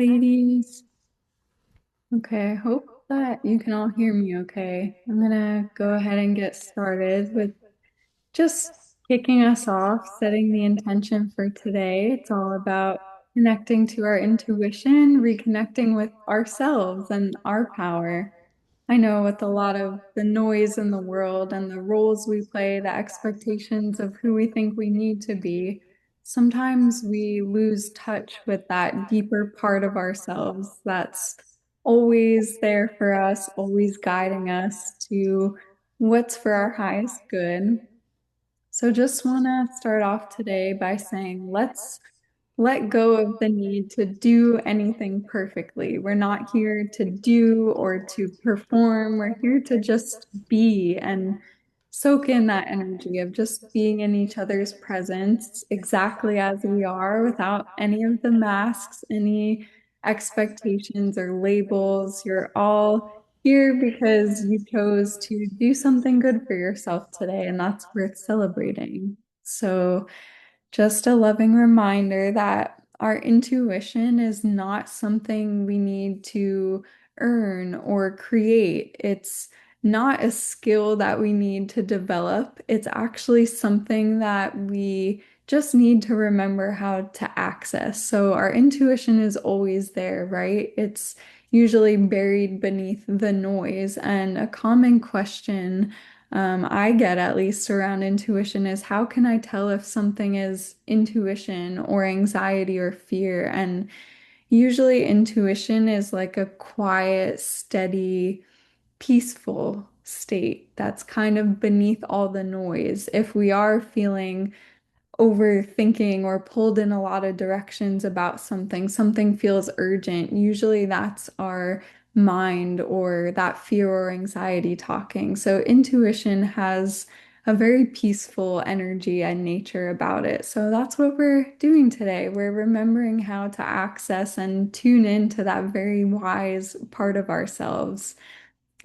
ladies. Okay, I hope that you can all hear me okay. I'm gonna go ahead and get started with just kicking us off, setting the intention for today. It's all about connecting to our intuition, reconnecting with ourselves and our power. I know with a lot of the noise in the world and the roles we play, the expectations of who we think we need to be, sometimes we lose touch with that deeper part of ourselves that's always there for us, always guiding us to what's for our highest good. So just want to start off today by saying let's let go of the need to do anything perfectly. We're not here to do or to perform. We're here to just be and soak in that energy of just being in each other's presence exactly as we are without any of the masks, any expectations or labels. You're all here because you chose to do something good for yourself today, and that's worth celebrating. So, just a loving reminder that our intuition is not something we need to earn or create. It's not a skill that we need to develop. It's actually something that we just need to remember how to access. So our intuition is always there, right? It's usually buried beneath the noise. And a common question I get at least around intuition is how can I tell if something is intuition or anxiety or fear? And usually intuition is like a quiet, steady, peaceful state that's kind of beneath all the noise. If we are feeling overthinking or pulled in a lot of directions about something, something feels urgent. Usually that's our mind or that fear or anxiety talking. So intuition has a very peaceful energy and nature about it. So that's what we're doing today. We're remembering how to access and tune into that very wise part of ourselves.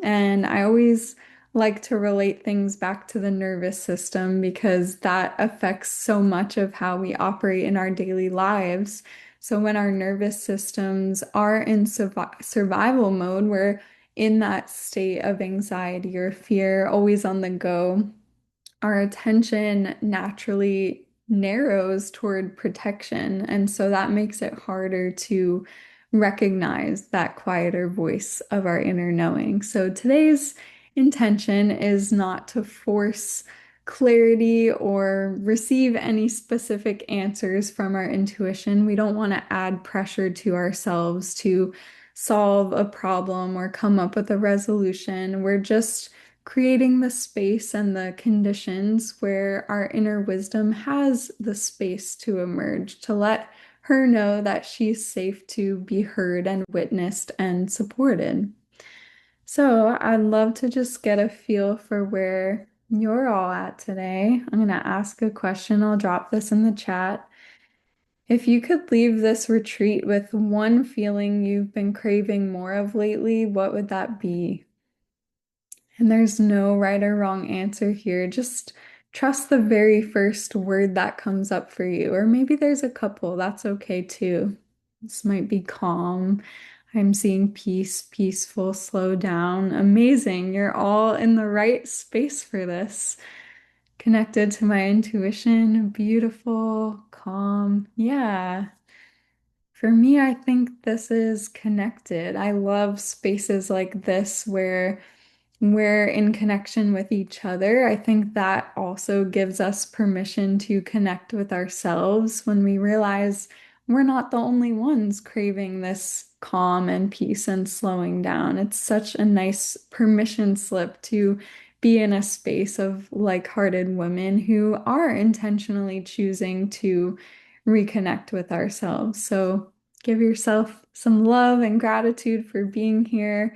And I always like to relate things back to the nervous system because that affects so much of how we operate in our daily lives. So when our nervous systems are in survival mode, we're in that state of anxiety or fear, always on the go, our attention naturally narrows toward protection. And so that makes it harder to recognize that quieter voice of our inner knowing. So today's intention is not to force clarity or receive any specific answers from our intuition. We don't want to add pressure to ourselves to solve a problem or come up with a resolution. We're just creating the space and the conditions where our inner wisdom has the space to emerge, to let her know that she's safe to be heard and witnessed and supported. So I'd love to just get a feel for where you're all at today. I'm going to ask a question. I'll drop this in the chat. If you could leave this retreat with one feeling you've been craving more of lately, what would that be? And there's no right or wrong answer here. Just trust the very first word that comes up for you. Or maybe there's a couple. That's okay too. This might be calm. I'm seeing peace, peaceful, slow down. Amazing. You're all in the right space for this. Connected to my intuition. Beautiful, calm. Yeah. For me, I think this is connected. I love spaces like this where we're in connection with each other. I think that also gives us permission to connect with ourselves when we realize we're not the only ones craving this calm and peace and slowing down. It's such a nice permission slip to be in a space of like-hearted women who are intentionally choosing to reconnect with ourselves. So give yourself some love and gratitude for being here.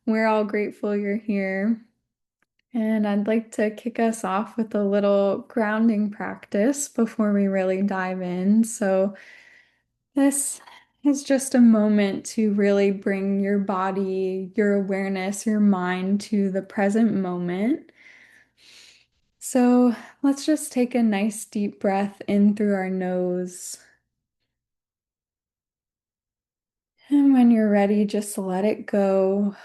We're all grateful you're here. And I'd like to kick us off with a little grounding practice before we really dive in. So, this is just a moment to really bring your body, your awareness, your mind to the present moment. So, let's just take a nice deep breath in through our nose And when you're ready, just let it go.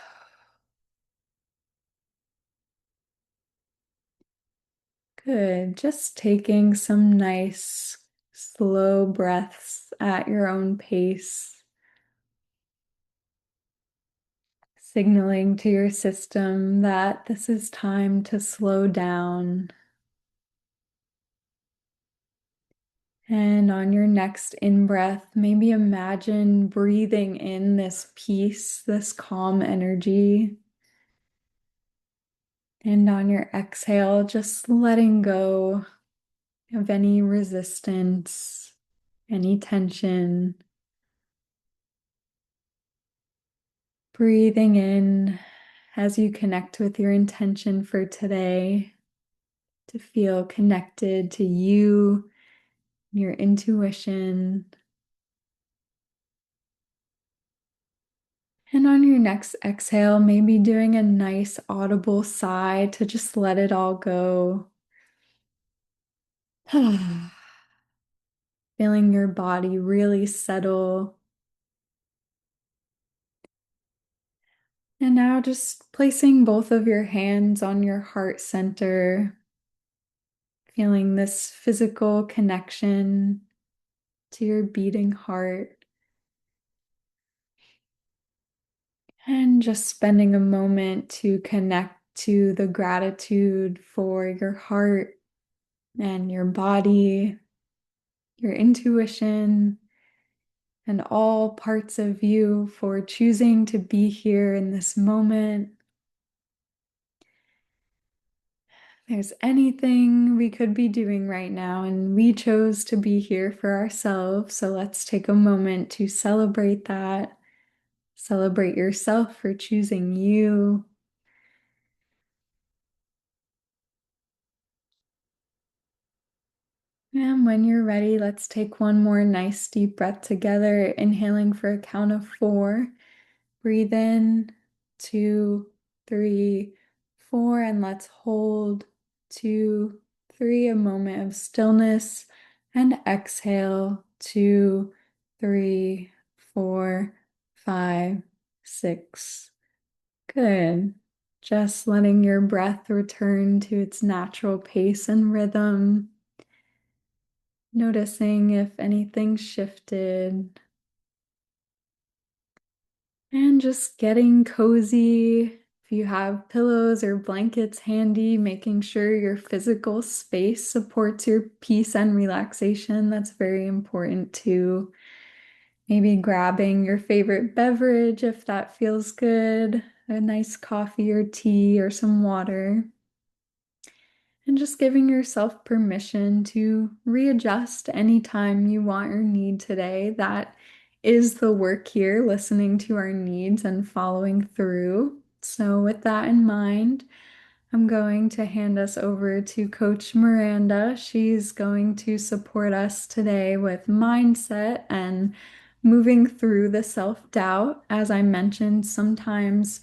Good. Just taking some nice, slow breaths at your own pace, signaling to your system that this is time to slow down. And on your next in breath, maybe imagine breathing in this peace, this calm energy. And on your exhale, just letting go of any resistance, any tension. Breathing in as you connect with your intention for today to feel connected to you, your intuition. And on your next exhale, maybe doing a nice audible sigh to just let it all go. Feeling your body really settle. And now just placing both of your hands on your heart center, feeling this physical connection to your beating heart. And just spending a moment to connect to the gratitude for your heart and your body, your intuition, and all parts of you for choosing to be here in this moment. There's anything we could be doing right now, and we chose to be here for ourselves. So let's take a moment to celebrate that. Celebrate yourself for choosing you. And when you're ready, let's take one more nice deep breath together, inhaling for a count of 4. Breathe in, 2, 3, 4, and let's hold 2, 3, a moment of stillness, and exhale 2, 3, 4, 5, 6. Good. Just letting your breath return to its natural pace and rhythm. Noticing if anything shifted, and just getting cozy. If you have pillows or blankets handy, making sure your physical space supports your peace and relaxation. That's very important too. Maybe grabbing your favorite beverage if that feels good, a nice coffee or tea or some water. And just giving yourself permission to readjust anytime you want or need today. That is the work here, listening to our needs and following through. So, with that in mind, I'm going to hand us over to Coach Miranda. She's going to support us today with mindset and moving through the self-doubt. As I mentioned, sometimes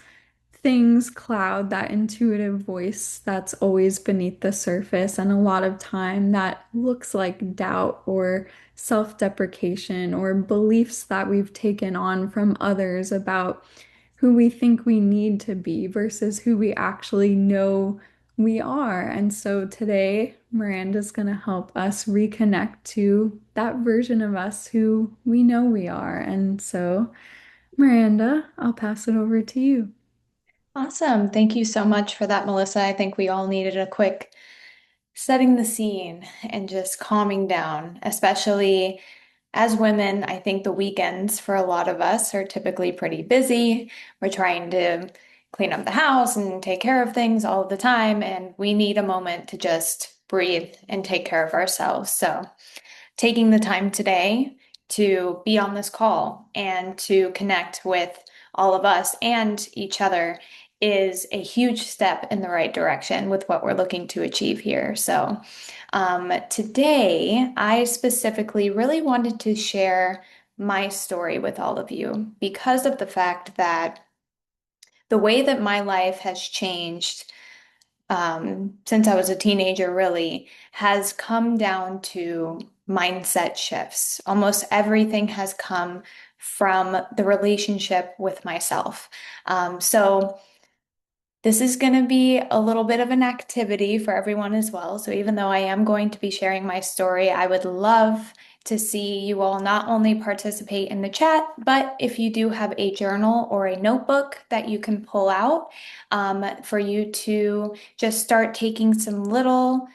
things cloud that intuitive voice that's always beneath the surface. And a lot of time that looks like doubt or self-deprecation or beliefs that we've taken on from others about who we think we need to be versus who we actually know we are. And so today, Miranda's going to help us reconnect to that version of us who we know we are. And so, Miranda, I'll pass it over to you. Awesome. Thank you so much for that, Melissa. I think we all needed a quick setting the scene and just calming down, especially as women. I think the weekends for a lot of us are typically pretty busy. We're trying to clean up the house and take care of things all the time, and we need a moment to just breathe and take care of ourselves. So, taking the time today to be on this call and to connect with all of us and each other is a huge step in the right direction with what we're looking to achieve here. So, today, I specifically really wanted to share my story with all of you because of the fact that the way that my life has changed since I was a teenager, really, has come down to mindset shifts. Almost everything has come from the relationship with myself. So this is going to be a little bit of an activity for everyone as well. So even though I am going to be sharing my story, I would love to see you all not only participate in the chat, but if you do have a journal or a notebook that you can pull out, for you to just start taking some little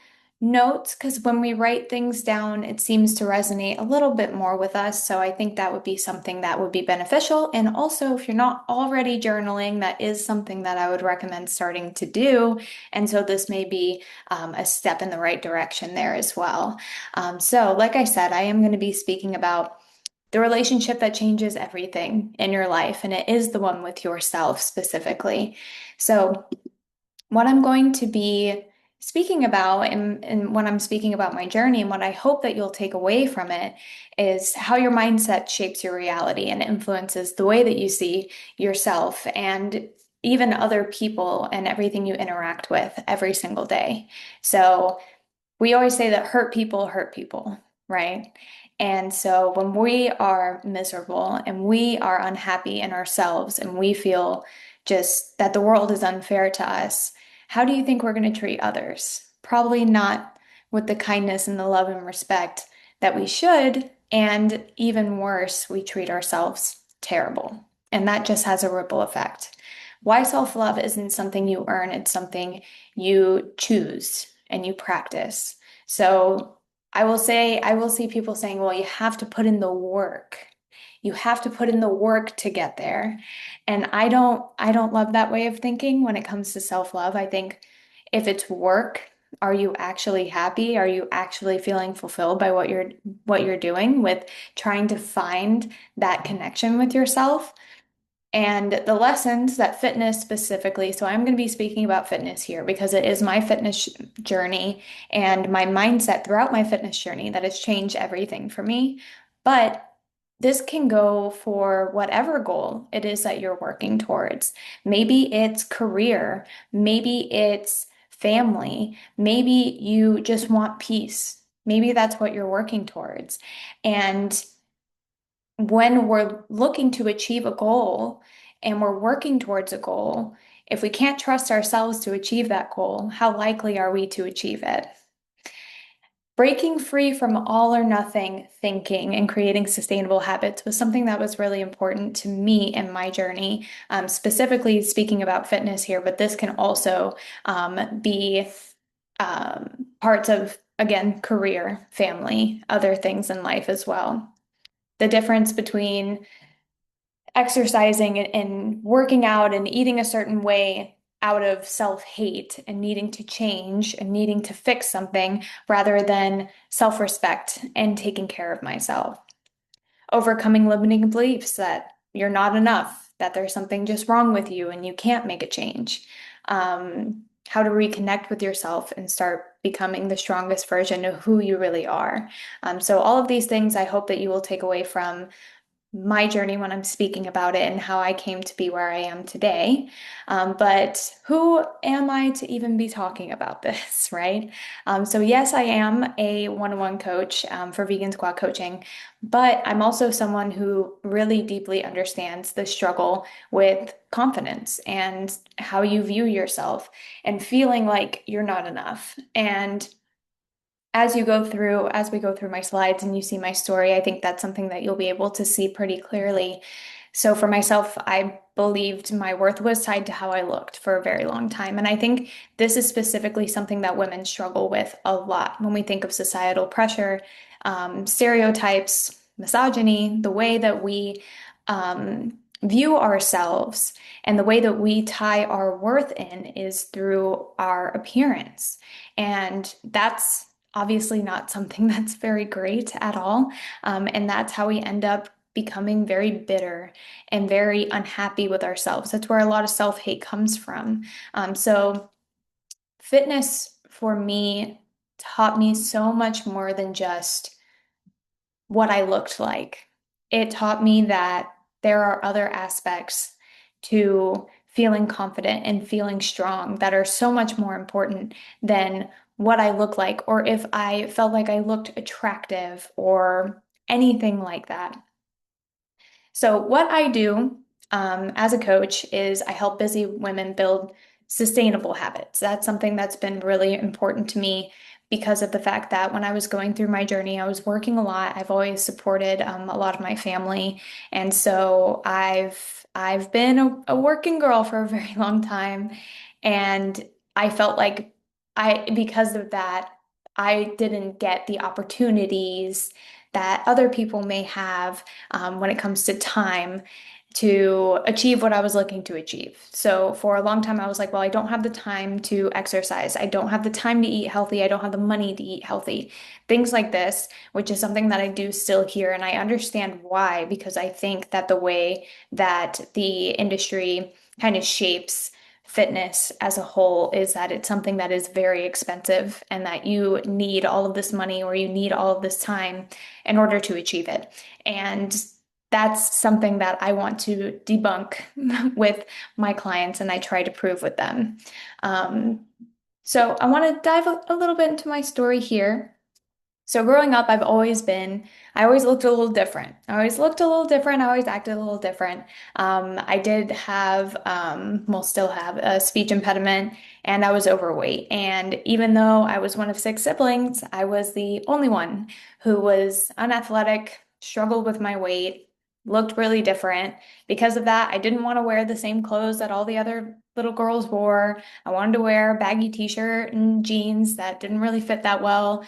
notes, because when we write things down, it seems to resonate a little bit more with us. So I think that would be something that would be beneficial. And also, if you're not already journaling, that is something that I would recommend starting to do. And so this may be a step in the right direction there as well. So, like I said, I am going to be speaking about the relationship that changes everything in your life, and it is the one with yourself specifically. So, what I'm going to be speaking about, and when I'm speaking about my journey, and what I hope that you'll take away from it, is how your mindset shapes your reality and influences the way that you see yourself and even other people and everything you interact with every single day. So, we always say that hurt people, right? And so when we are miserable and we are unhappy in ourselves and we feel just that the world is unfair to us, how do you think we're going to treat others? Probably not with the kindness and the love and respect that we should. And even worse, we treat ourselves terrible. And that just has a ripple effect. Why self-love isn't something you earn, it's something you choose and you practice. So I will see people saying, well, you have to put in the work. You have to put in the work to get there. And I don't love that way of thinking when it comes to self-love. I think if it's work, are you actually happy? Are you actually feeling fulfilled by what you're doing with trying to find that connection with yourself? And the lessons that fitness specifically, so I'm going to be speaking about fitness here because it is my fitness journey and my mindset throughout my fitness journey that has changed everything for me. But this can go for whatever goal it is that you're working towards. Maybe it's career, maybe it's family, maybe you just want peace. Maybe that's what you're working towards. And when we're looking to achieve a goal and we're working towards a goal, if we can't trust ourselves to achieve that goal, how likely are we to achieve it? Breaking free from all or nothing thinking and creating sustainable habits was something that was really important to me in my journey, specifically speaking about fitness here, but this can also be parts of, again, career, family, other things in life as well. The difference between exercising and working out and eating a certain way out of self-hate and needing to change and needing to fix something rather than self-respect and taking care of myself. Overcoming limiting beliefs that you're not enough, that there's something just wrong with you and you can't make a change. How to reconnect with yourself and start becoming the strongest version of who you really are. So all of these things I hope that you will take away from my journey when I'm speaking about it and how I came to be where I am today. But who am I to even be talking about this, right? So, yes, I am a one-on-one coach for Vegan Squad Coaching, but I'm also someone who really deeply understands the struggle with confidence and how you view yourself and feeling like you're not enough. And as we go through my slides and you see my story, I think that's something that you'll be able to see pretty clearly. So for myself, I believed my worth was tied to how I looked for a very long time. And I think this is specifically something that women struggle with a lot when we think of societal pressure, stereotypes, misogyny, the way that we view ourselves and the way that we tie our worth in is through our appearance. And that's obviously not something that's very great at all. And that's how we end up becoming very bitter and very unhappy with ourselves. That's where a lot of self-hate comes from. So fitness for me taught me so much more than just what I looked like. It taught me that there are other aspects to feeling confident and feeling strong that are so much more important than what I look like, or if I felt like I looked attractive or anything like that. So, what I do as a coach is I help busy women build sustainable habits. That's something that's been really important to me because of the fact that when I was going through my journey, I was working a lot. I've always supported a lot of my family, and so I've been a working girl for a very long time, and I felt like because of that, I didn't get the opportunities that other people may have when it comes to time to achieve what I was looking to achieve. So for a long time, I was like, well, I don't have the time to exercise. I don't have the time to eat healthy. I don't have the money to eat healthy. Things like this, which is something that I do still hear. And I understand why, because I think that the way that the industry kind of shapes fitness as a whole is that it's something that is very expensive and that you need all of this money or you need all of this time in order to achieve it. And that's something that I want to debunk with my clients and I try to prove with them. Um, so I want to dive a little bit into my story here. So growing up, I always looked a little different. I always looked a little different. I always acted a little different. I did have, well, still have a speech impediment and I was overweight. And even though I was one of six siblings, I was the only one who was unathletic, struggled with my weight, looked really different. Because of that, I didn't want to wear the same clothes that all the other little girls wore. I wanted to wear a baggy t-shirt and jeans that didn't really fit that well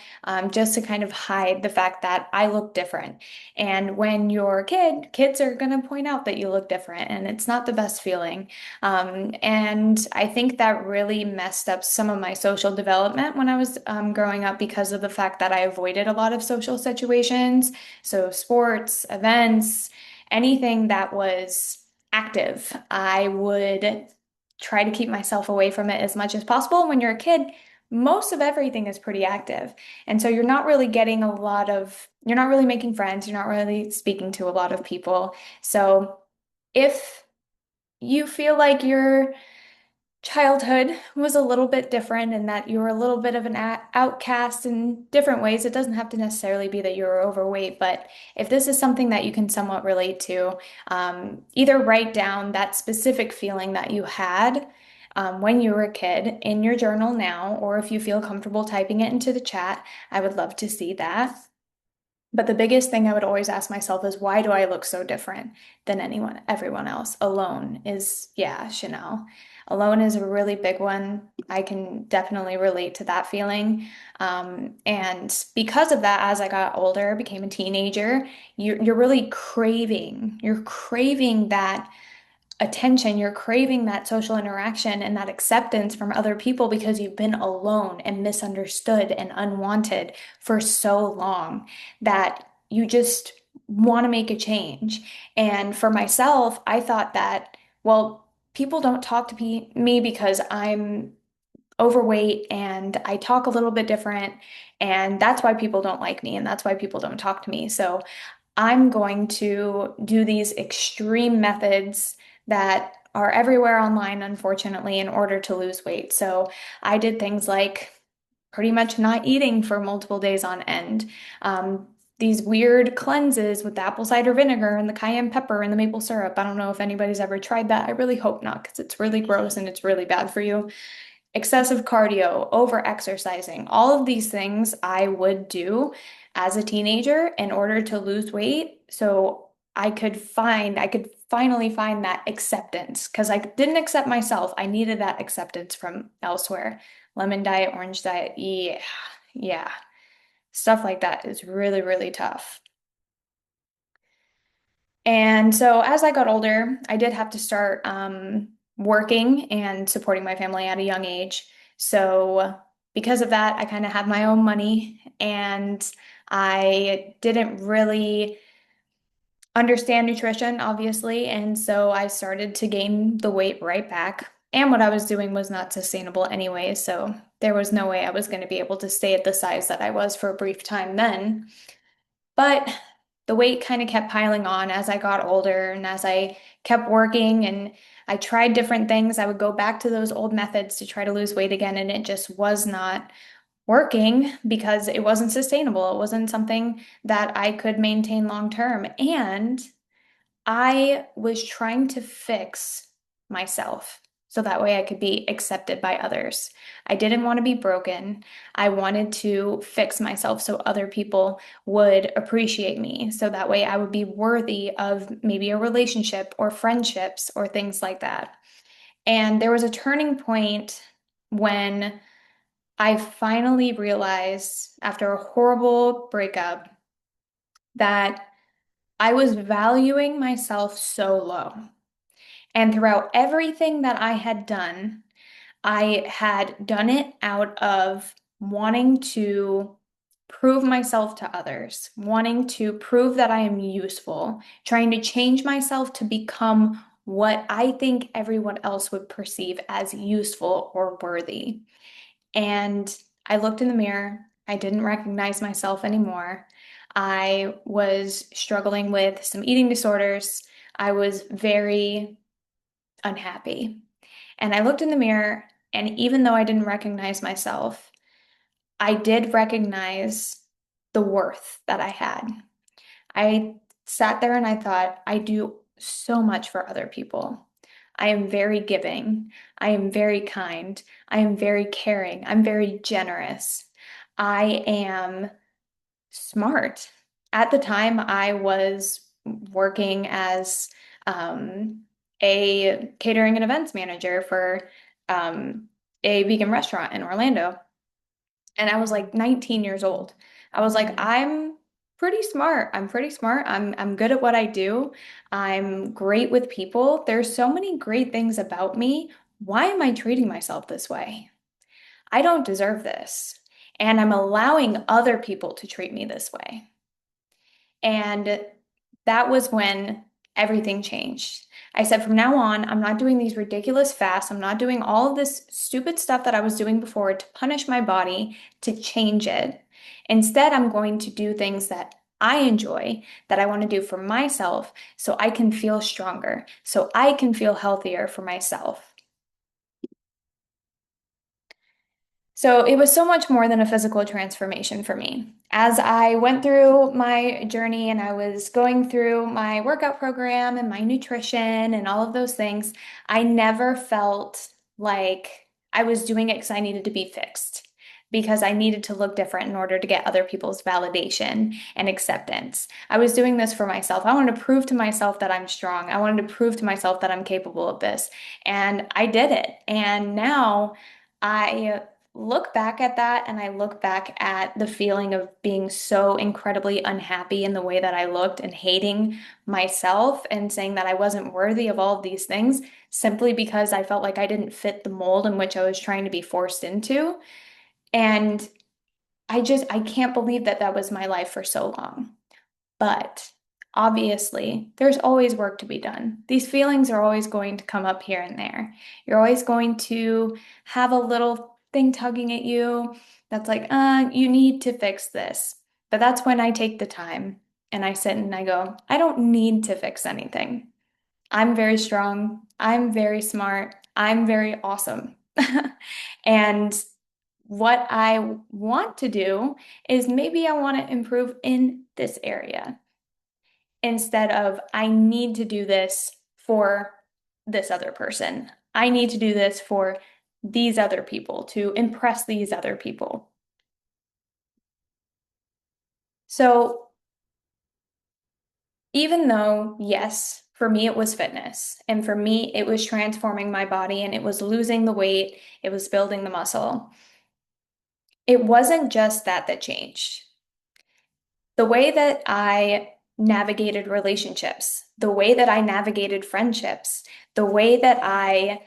just to kind of hide the fact that I look different. And when you're a kid, kids are going to point out that you look different, and it's not the best feeling. And I think that really messed up some of my social development when I was growing up because of the fact that I avoided a lot of social situations. So, sports, events, anything that was active, I would try to keep myself away from it as much as possible. When you're a kid, most of everything is pretty active. And so you're not really making friends, you're not really speaking to a lot of people. So if you feel like your childhood was a little bit different and that you were a little bit of an outcast in different ways, it doesn't have to necessarily be that you were overweight, but if this is something that you can somewhat relate to, either write down that specific feeling that you had when you were a kid in your journal now, or if you feel comfortable typing it into the chat, I would love to see that. But the biggest thing I would always ask myself is why do I look so different than everyone else? Alone is, yeah, Chanel. Alone is a really big one. I can definitely relate to that feeling. And because of that, as I got older, became a teenager, you're craving that attention, you're craving that social interaction and that acceptance from other people because you've been alone and misunderstood and unwanted for so long that you just want to make a change. And for myself, I thought that, well, people don't talk to me because I'm overweight and I talk a little bit different, and that's why people don't like me and that's why people don't talk to me. So I'm going to do these extreme methods that are everywhere online, unfortunately, in order to lose weight. So I did things like pretty much not eating for multiple days on end. These weird cleanses with the apple cider vinegar and the cayenne pepper and the maple syrup. I don't know if anybody's ever tried that. I really hope not because it's really gross and it's really bad for you. Excessive cardio, over exercising, all of these things I would do as a teenager in order to lose weight. So I could finally find that acceptance because I didn't accept myself. I needed that acceptance from elsewhere. Lemon diet, orange diet, yeah, yeah. Stuff like that is really, really tough. And so as I got older, I did have to start working and supporting my family at a young age. So because of that, I kind of had my own money and I didn't really understand nutrition, obviously. And so I started to gain the weight right back. And what I was doing was not sustainable anyway. So there was no way I was going to be able to stay at the size that I was for a brief time then. But the weight kind of kept piling on as I got older and as I kept working and I tried different things. I would go back to those old methods to try to lose weight again, and it just was not working because it wasn't sustainable. It wasn't something that I could maintain long term. And I was trying to fix myself so that way I could be accepted by others. I didn't want to be broken. I wanted to fix myself so other people would appreciate me. So that way I would be worthy of maybe a relationship or friendships or things like that. And there was a turning point when I finally realized after a horrible breakup that I was valuing myself so low. And throughout everything that I had done it out of wanting to prove myself to others, wanting to prove that I am useful, trying to change myself to become what I think everyone else would perceive as useful or worthy. And I looked in the mirror. I didn't recognize myself anymore. I was struggling with some eating disorders. I was very unhappy. And I looked in the mirror, and even though I didn't recognize myself, I did recognize the worth that I had. I sat there and I thought, I do so much for other people. I am very giving. I am very kind. I am very caring. I'm very generous. I am smart. At the time, I was working as um, a catering and events manager for um, a vegan restaurant in Orlando. And I was like 19 years old. I was like, I'm pretty smart. I'm pretty smart. I'm good at what I do. I'm great with people. There's so many great things about me. Why am I treating myself this way? I don't deserve this. And I'm allowing other people to treat me this way. And that was when everything changed. I said, from now on, I'm not doing these ridiculous fasts. I'm not doing all of this stupid stuff that I was doing before to punish my body, to change it. Instead, I'm going to do things that I enjoy, that I want to do for myself, so I can feel stronger, so I can feel healthier for myself. So it was so much more than a physical transformation for me. As I went through my journey and I was going through my workout program and my nutrition and all of those things, I never felt like I was doing it because I needed to be fixed, because I needed to look different in order to get other people's validation and acceptance. I was doing this for myself. I wanted to prove to myself that I'm strong. I wanted to prove to myself that I'm capable of this. And I did it. And now I look back at that and I look back at the feeling of being so incredibly unhappy in the way that I looked and hating myself and saying that I wasn't worthy of all of these things simply because I felt like I didn't fit the mold in which I was trying to be forced into. And I can't believe that that was my life for so long. But obviously, there's always work to be done. These feelings are always going to come up here and there. You're always going to have a little thing tugging at you that's like, you need to fix this. But that's when I take the time and I sit and I go, I don't need to fix anything. I'm very strong. I'm very smart. I'm very awesome. And what I want to do is maybe I want to improve in this area instead of I need to do this for this other person. I need to do this for these other people to impress these other people. So even though, yes, for me it was fitness, and for me it was transforming my body, and it was losing the weight, it was building the muscle, it wasn't just that that changed. The way that I navigated relationships, the way that I navigated friendships, the way that I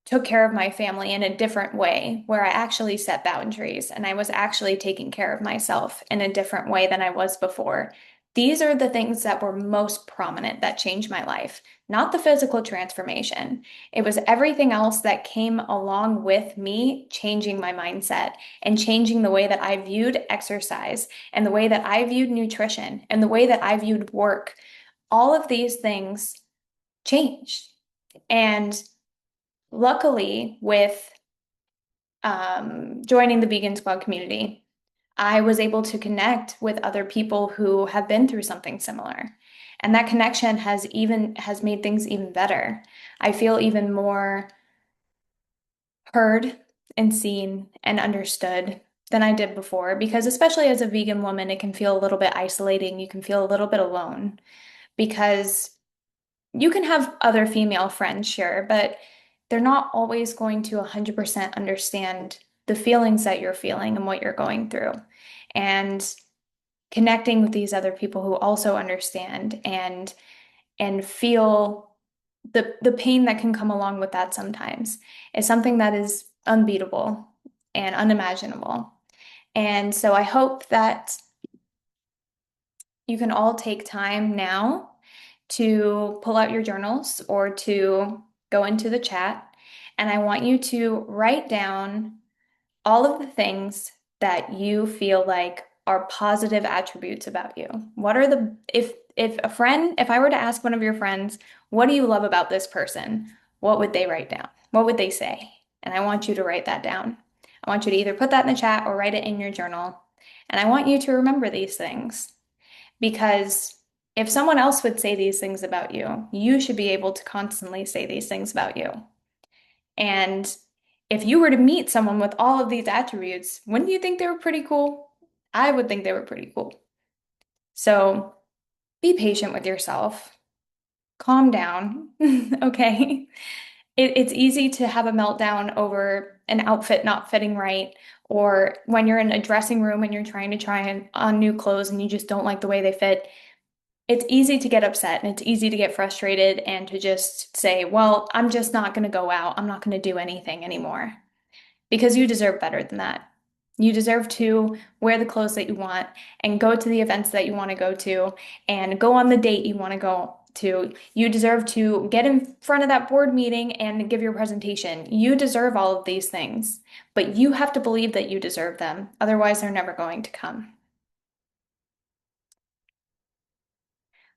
took care of my family in a different way, where I actually set boundaries and I was actually taking care of myself in a different way than I was before. These are the things that were most prominent that changed my life, not the physical transformation. It was everything else that came along with me changing my mindset and changing the way that I viewed exercise and the way that I viewed nutrition and the way that I viewed work. All of these things changed. And luckily, with joining the Vegan Squad community, I was able to connect with other people who have been through something similar. And that connection has made things even better. I feel even more heard and seen and understood than I did before because especially as a vegan woman, it can feel a little bit isolating. You can feel a little bit alone because you can have other female friends, sure, but they're not always going to 100% understand the feelings that you're feeling and what you're going through. And connecting with these other people who also understand and feel the pain that can come along with that sometimes is something that is unbeatable and unimaginable. And so I hope that you can all take time now to pull out your journals or to go into the chat. And I want you to write down all of the things that you feel like are positive attributes about you. What are the, if I were to ask one of your friends, what do you love about this person? What would they write down? What would they say? And I want you to write that down. I want you to either put that in the chat or write it in your journal. And I want you to remember these things because if someone else would say these things about you, you should be able to constantly say these things about you. And if you were to meet someone with all of these attributes, wouldn't you think they were pretty cool? I would think they were pretty cool. So be patient with yourself. Calm down. Okay. It's easy to have a meltdown over an outfit not fitting right, or when you're in a dressing room and you're trying to try on new clothes and you just don't like the way they fit. It's easy to get upset and it's easy to get frustrated and to just say, well, I'm just not going to go out. I'm not going to do anything anymore because you deserve better than that. You deserve to wear the clothes that you want and go to the events that you want to go to and go on the date you want to go to. You deserve to get in front of that board meeting and give your presentation. You deserve all of these things, but you have to believe that you deserve them. Otherwise, they're never going to come.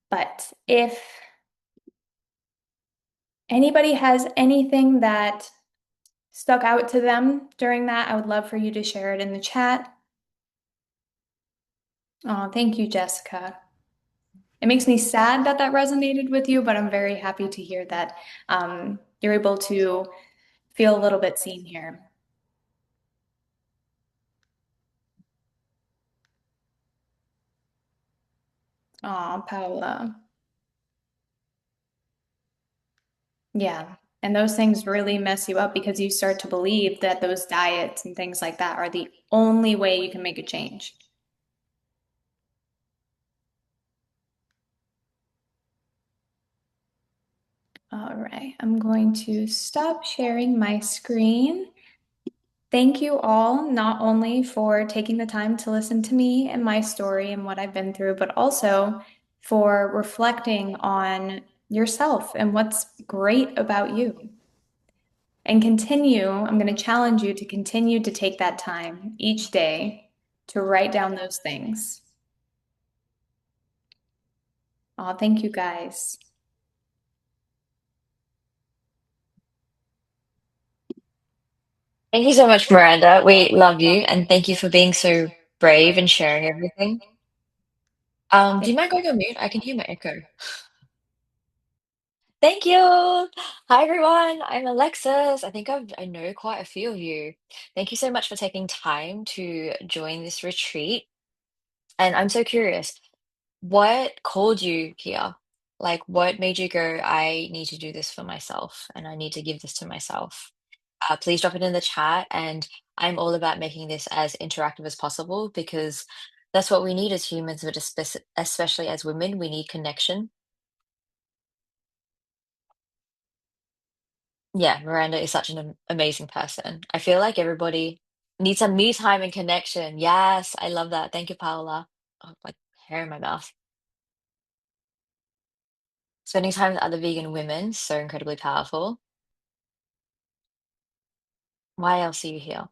But if anybody has anything that stuck out to them during that, I would love for you to share it in the chat. Oh, thank you, Jessica. It makes me sad that that resonated with you, but I'm very happy to hear that you're able to feel a little bit seen here. Oh, Paula. Yeah. And those things really mess you up because you start to believe that those diets and things like that are the only way you can make a change. All right, I'm going to stop sharing my screen. Thank you all, not only for taking the time to listen to me and my story and what I've been through, but also for reflecting on yourself and what's great about you. And continue, I'm going to challenge you to continue to take that time each day to write down those things. Oh, thank you guys. Thank you so much, Miranda. We love you and thank you for being so brave and sharing everything. Do you mind going on mute? I can hear my echo. Thank you. Hi, everyone. I'm Alexis. I know quite a few of you. Thank you so much for taking time to join this retreat. And I'm so curious, what called you here? Like, what made you go, I need to do this for myself and I need to give this to myself? Please drop it in the chat. And I'm all about making this as interactive as possible because that's what we need as humans, but especially as women, we need connection. Yeah, Miranda is such an amazing person. I feel like everybody needs some me time and connection. Yes, I love that. Thank you, Paola. Oh, like hair in my mouth. Spending time with other vegan women, so incredibly powerful. Why else are you here?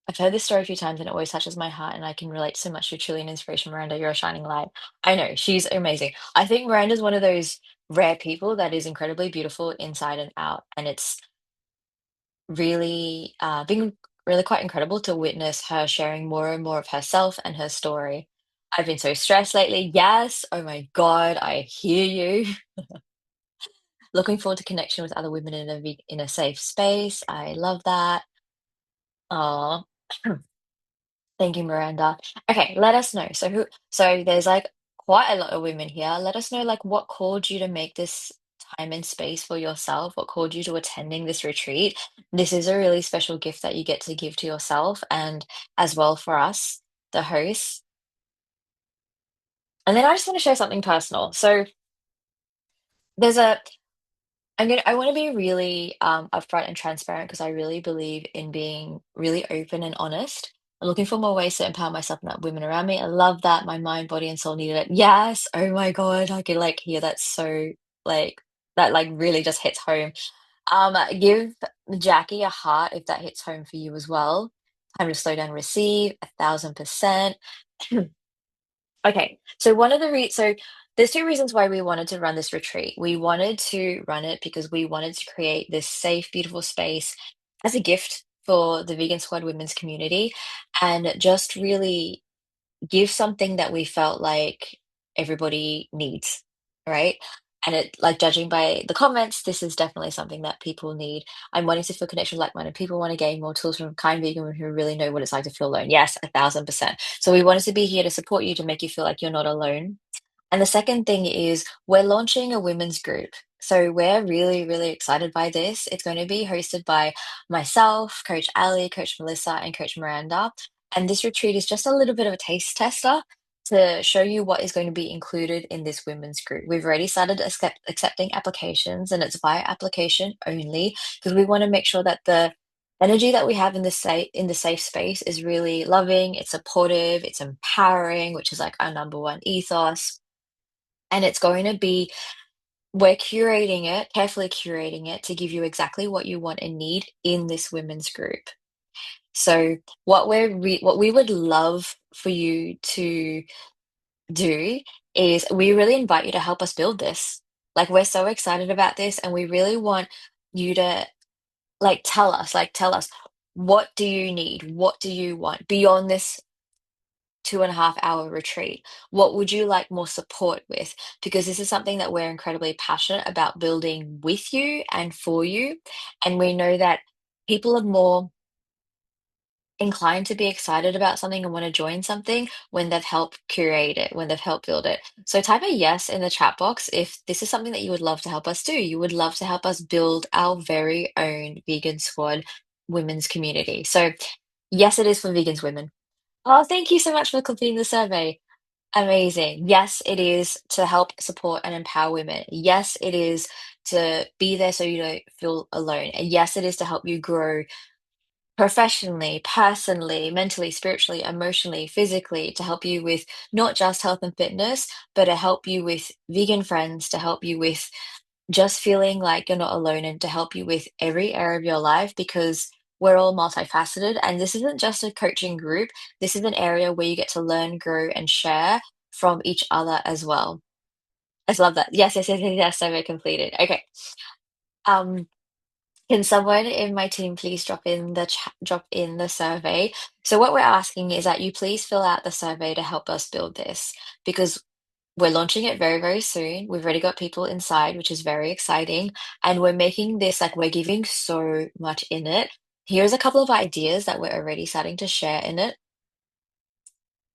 I've heard this story a few times and it always touches my heart, and I can relate so much. You're truly an inspiration, Miranda. You're a shining light. I know, she's amazing. I think Miranda's one of those rare people that is incredibly beautiful inside and out. And it's really been really quite incredible to witness her sharing more and more of herself and her story. I've been so stressed lately. Yes. Oh my God, I hear you. Looking forward to connection with other women in a safe space. I love that. Aw. Thank you, Miranda. Okay, let us know. So there's like quite a lot of women here. Let us know like what called you to make this time and space for yourself, what called you to attending this retreat. This is a really special gift that you get to give to yourself and as well for us, the hosts. And then I just want to share something personal. So there's a I want to be really upfront and transparent because I really believe in being really open and honest. I'm looking for more ways to empower myself and women around me. I love that my mind, body, and soul needed it. Yes. Oh my God. I could like hear that so like that like really just hits home. Give Jackie a heart if that hits home for you as well. Time to slow down, and receive 1,000%. Okay, so there's two reasons why we wanted to run this retreat. We wanted to run it because we wanted to create this safe, beautiful space as a gift for the Vegan Squad women's community and just really give something that we felt like everybody needs, right? And it like judging by the comments, this is definitely something that people need. I'm wanting to feel connection with like-minded people, want to gain more tools from kind vegan women who really know what it's like to feel alone. Yes, 1,000%. So we wanted to be here to support you to make you feel like you're not alone. And the second thing is we're launching a women's group. So we're really, really excited by this. It's going to be hosted by myself, Coach Ali, Coach Melissa, and Coach Miranda. And this retreat is just a little bit of a taste tester to show you what is going to be included in this women's group. We've already started accepting applications, and it's via application only because we want to make sure that the energy that we have in the safe space is really loving, it's supportive, it's empowering, which is like our number one ethos. And it's going to be we're curating it, carefully curating it to give you exactly what you want and need in this women's group. So what we would love for you to do is we really invite you to help us build this. Like we're so excited about this and we really want you to tell us what do you need? What do you want beyond this 2.5 hour retreat? What would you like more support with? Because this is something that we're incredibly passionate about building with you and for you. And we know that people are more inclined to be excited about something and want to join something when they've helped curate it, when they've helped build it. So type a yes in the chat box if this is something that you would love to help us do. You would love to help us build our very own Vegan Squad women's community. So yes, it is for vegans women. Oh, thank you so much for completing the survey. Amazing. Yes, it is to help support and empower women. Yes, it is to be there so you don't feel alone. And yes, it is to help you grow professionally, personally, mentally, spiritually, emotionally, physically, to help you with not just health and fitness, but to help you with vegan friends, to help you with just feeling like you're not alone and to help you with every area of your life because we're all multifaceted. And this isn't just a coaching group, this is an area where you get to learn, grow, and share from each other as well. I just love that. Yes, yes, yes, yes, yes, survey completed. Okay. Um, can someone in my team please drop in the survey? So what we're asking is that you please fill out the survey to help us build this because we're launching it very, very soon. We've already got people inside, which is very exciting. And we're making this like we're giving so much in it. Here's a couple of ideas that we're already starting to share in it.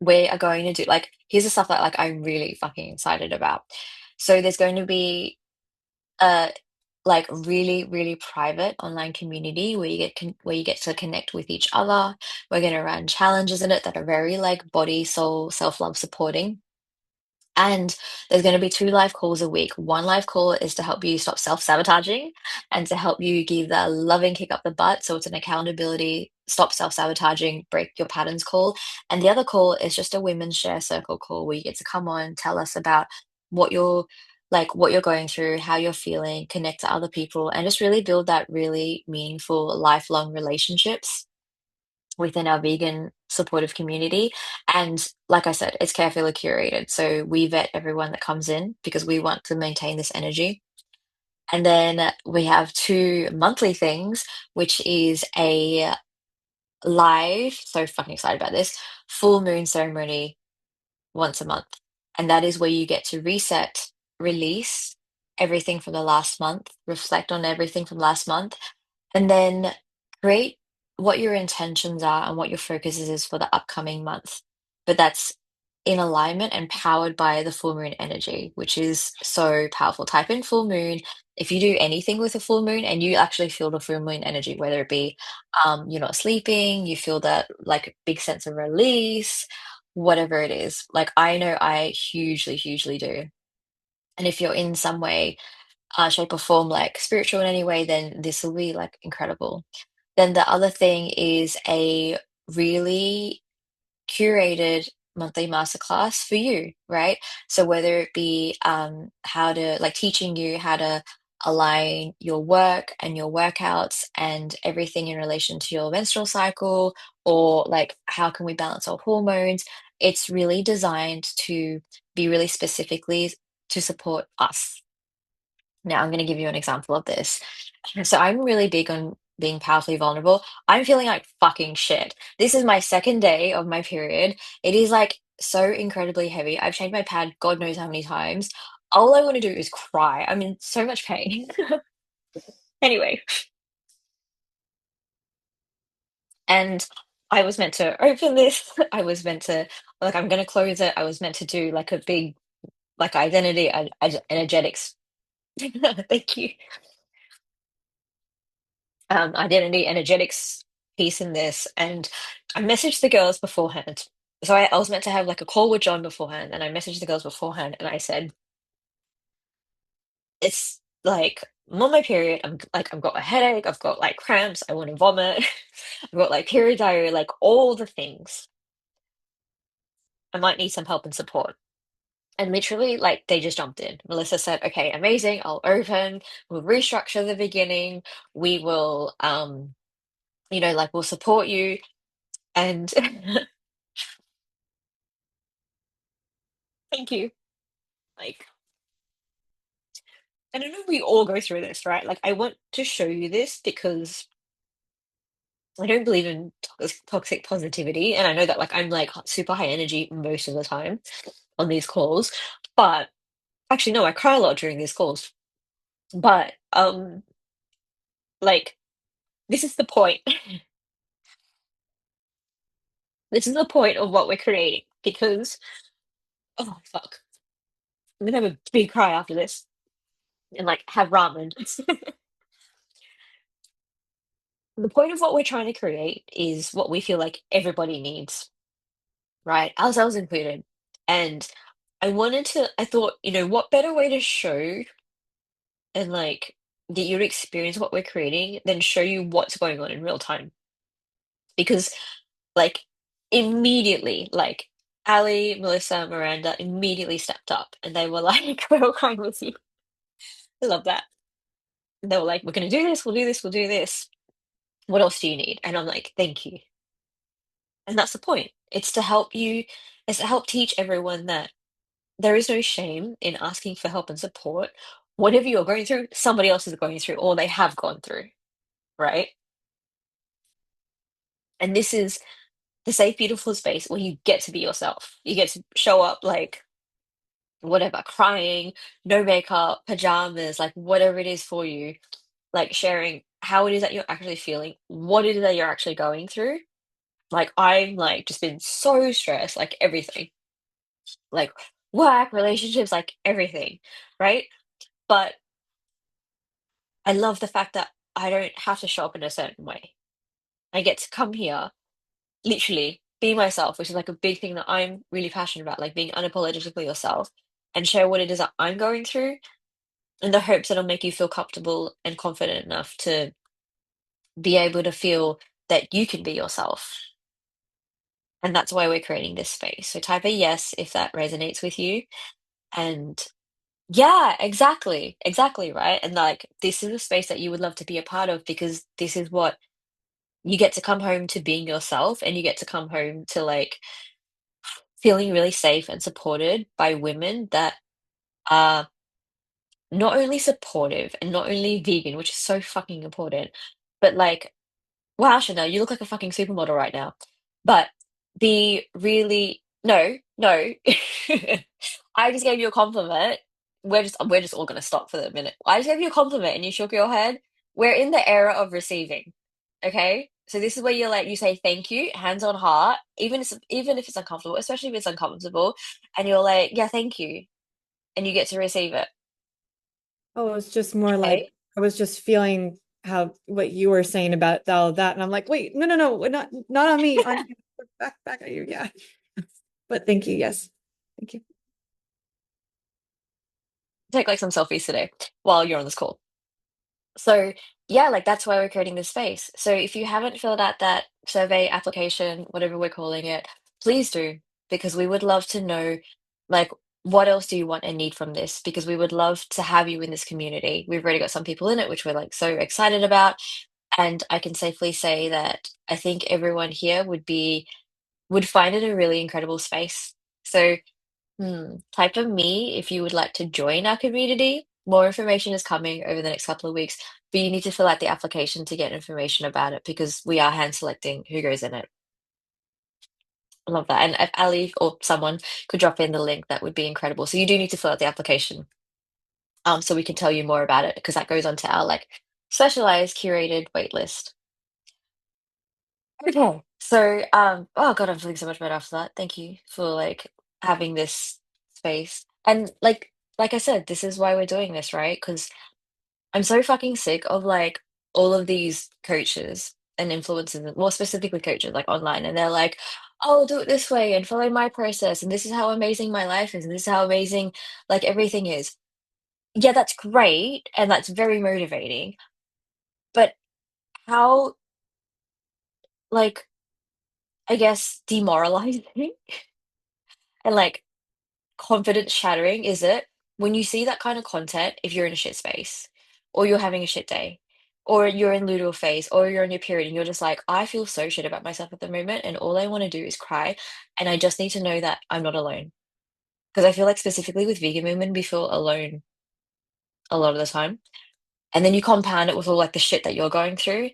We are going to do like here's the stuff that like I'm really fucking excited about. So there's going to be a like really, really private online community where where you get to connect with each other. We're going to run challenges in it that are very like body, soul, self-love supporting. And there's going to be 2 live calls a week. One live call is to help you stop self-sabotaging and to help you give that loving kick up the butt. So it's an accountability, stop self-sabotaging, break your patterns call. And the other call is just a women's share circle call where you get to come on, tell us about what you're what you're going through, how you're feeling, connect to other people, and just really build that really meaningful lifelong relationships within our vegan supportive community. And like I said, it's carefully curated. So we vet everyone that comes in because we want to maintain this energy. And then we have 2 monthly things, which is a live, so fucking excited about this, full moon ceremony once a month. And that is where you get to reset, release everything from the last month, reflect on everything from last month, and then create what your intentions are and what your focus is for the upcoming month. But that's in alignment and powered by the full moon energy, which is so powerful. Type in full moon. If you do anything with a full moon and you actually feel the full moon energy, whether it be you're not sleeping, you feel that like big sense of release, whatever it is. Like I know I hugely, hugely do. And if you're in some way, shape or form, like spiritual in any way, then this will be like incredible. Then the other thing is a really curated monthly masterclass for you, right? So whether it be how to like teaching you how to align your work and your workouts and everything in relation to your menstrual cycle, or like how can we balance our hormones? It's really designed to be really specifically to support us. Now, I'm going to give you an example of this. So, I'm really big on being powerfully vulnerable. I'm feeling like fucking shit. This is my second day of my period. It is like so incredibly heavy. I've changed my pad God knows how many times. All I want to do is cry. I'm in so much pain. Anyway, and I was meant to open this. I was meant to, like, I'm going to close it. I was meant to do like a big, like, identity and energetics. Thank you. Identity energetics piece in this, and I messaged the girls beforehand. So I was meant to have like a call with John beforehand, and I messaged the girls beforehand, and I said, "It's like I'm on my period. I'm like I've got a headache. I've got like cramps. I want to vomit. I've got like period diarrhea. Like all the things. I might need some help and support." And literally, like they just jumped in. Melissa said, "Okay, amazing. I'll open. We'll restructure the beginning. We will, like we'll support you." And thank you. Like, and I know we all go through this, right? Like, I want to show you this because I don't believe in toxic positivity, and I know that like I'm like super high energy most of the time on these calls, but actually no, I cry a lot during these calls. But like this is the point. This is the point of what we're creating because oh fuck, I'm gonna have a big cry after this and like have ramen. The point of what we're trying to create is what we feel like everybody needs, right? Ourselves included. And I thought, what better way to show and like get you to experience what we're creating than show you what's going on in real time? Because like immediately, like Ali, Melissa, Miranda immediately stepped up and they were like, we're all crying with you. I love that. They were like, we're gonna do this, we'll do this, we'll do this. What else do you need? And I'm like, thank you. And that's the point. It's to help teach everyone that there is no shame in asking for help and support. Whatever you're going through, somebody else is going through, or they have gone through, right? And this is the safe, beautiful space where you get to be yourself. You get to show up like whatever, crying, no makeup, pajamas, like whatever it is for you, like sharing how it is that you're actually feeling, what it is that you're actually going through. Like I'm like just been so stressed, like everything, like work, relationships, like everything, right? But I love the fact that I don't have to show up in a certain way. I get to come here, literally be myself, which is like a big thing that I'm really passionate about, like being unapologetically yourself and share what it is that I'm going through in the hopes that it'll make you feel comfortable and confident enough to be able to feel that you can be yourself. And that's why we're creating this space. So type a yes if that resonates with you. And yeah, exactly. Exactly, right? And like this is a space that you would love to be a part of because this is what you get to come home to being yourself and you get to come home to like feeling really safe and supported by women that are not only supportive and not only vegan, which is so fucking important, but like, wow, Chanel, you look like a fucking supermodel right now. But be really, no, No. I just gave you a compliment. We're just all gonna stop for a minute. I just gave you a compliment and you shook your head. We're in the era of receiving. Okay? So this is where you say thank you, hands on heart, even if it's uncomfortable, especially if it's uncomfortable, and you're like, yeah, thank you, and you get to receive it. Oh, it's just more like Okay? I was just feeling how what you were saying about all of that, and I'm like, wait, no, no, no, not on me, on you. Back at you, yeah. But thank you, yes, thank you. Take like some selfies today while you're on this call. So, yeah, like that's why we're creating this space. So, if you haven't filled out that survey application, whatever we're calling it, please do, because we would love to know, like, what else do you want and need from this? Because we would love to have you in this community. We've already got some people in it, which we're like so excited about. And I can safely say that I think everyone here would find it a really incredible space. So, type of me if you would like to join our community. More information is coming over the next couple of weeks, but you need to fill out the application to get information about it because we are hand selecting who goes in it. I love that. And if Ali or someone could drop in the link, that would be incredible. So you do need to fill out the application, so we can tell you more about it because that goes onto our like specialized curated wait list. Okay. So, oh God, I'm feeling so much better after that. Thank you for like having this space. And like I said, this is why we're doing this, right? Because I'm so fucking sick of like all of these coaches and influencers, and more specifically coaches like online, and they're like, oh, do it this way and follow my process, and this is how amazing my life is, and this is how amazing like everything is. Yeah, that's great, and that's very motivating, but how like I guess demoralizing and like confidence shattering is it when you see that kind of content if you're in a shit space or you're having a shit day or you're in luteal phase or you're in your period and you're just like, I feel so shit about myself at the moment and all I want to do is cry and I just need to know that I'm not alone. Because I feel like specifically with vegan women, we feel alone a lot of the time. And then you compound it with all like the shit that you're going through.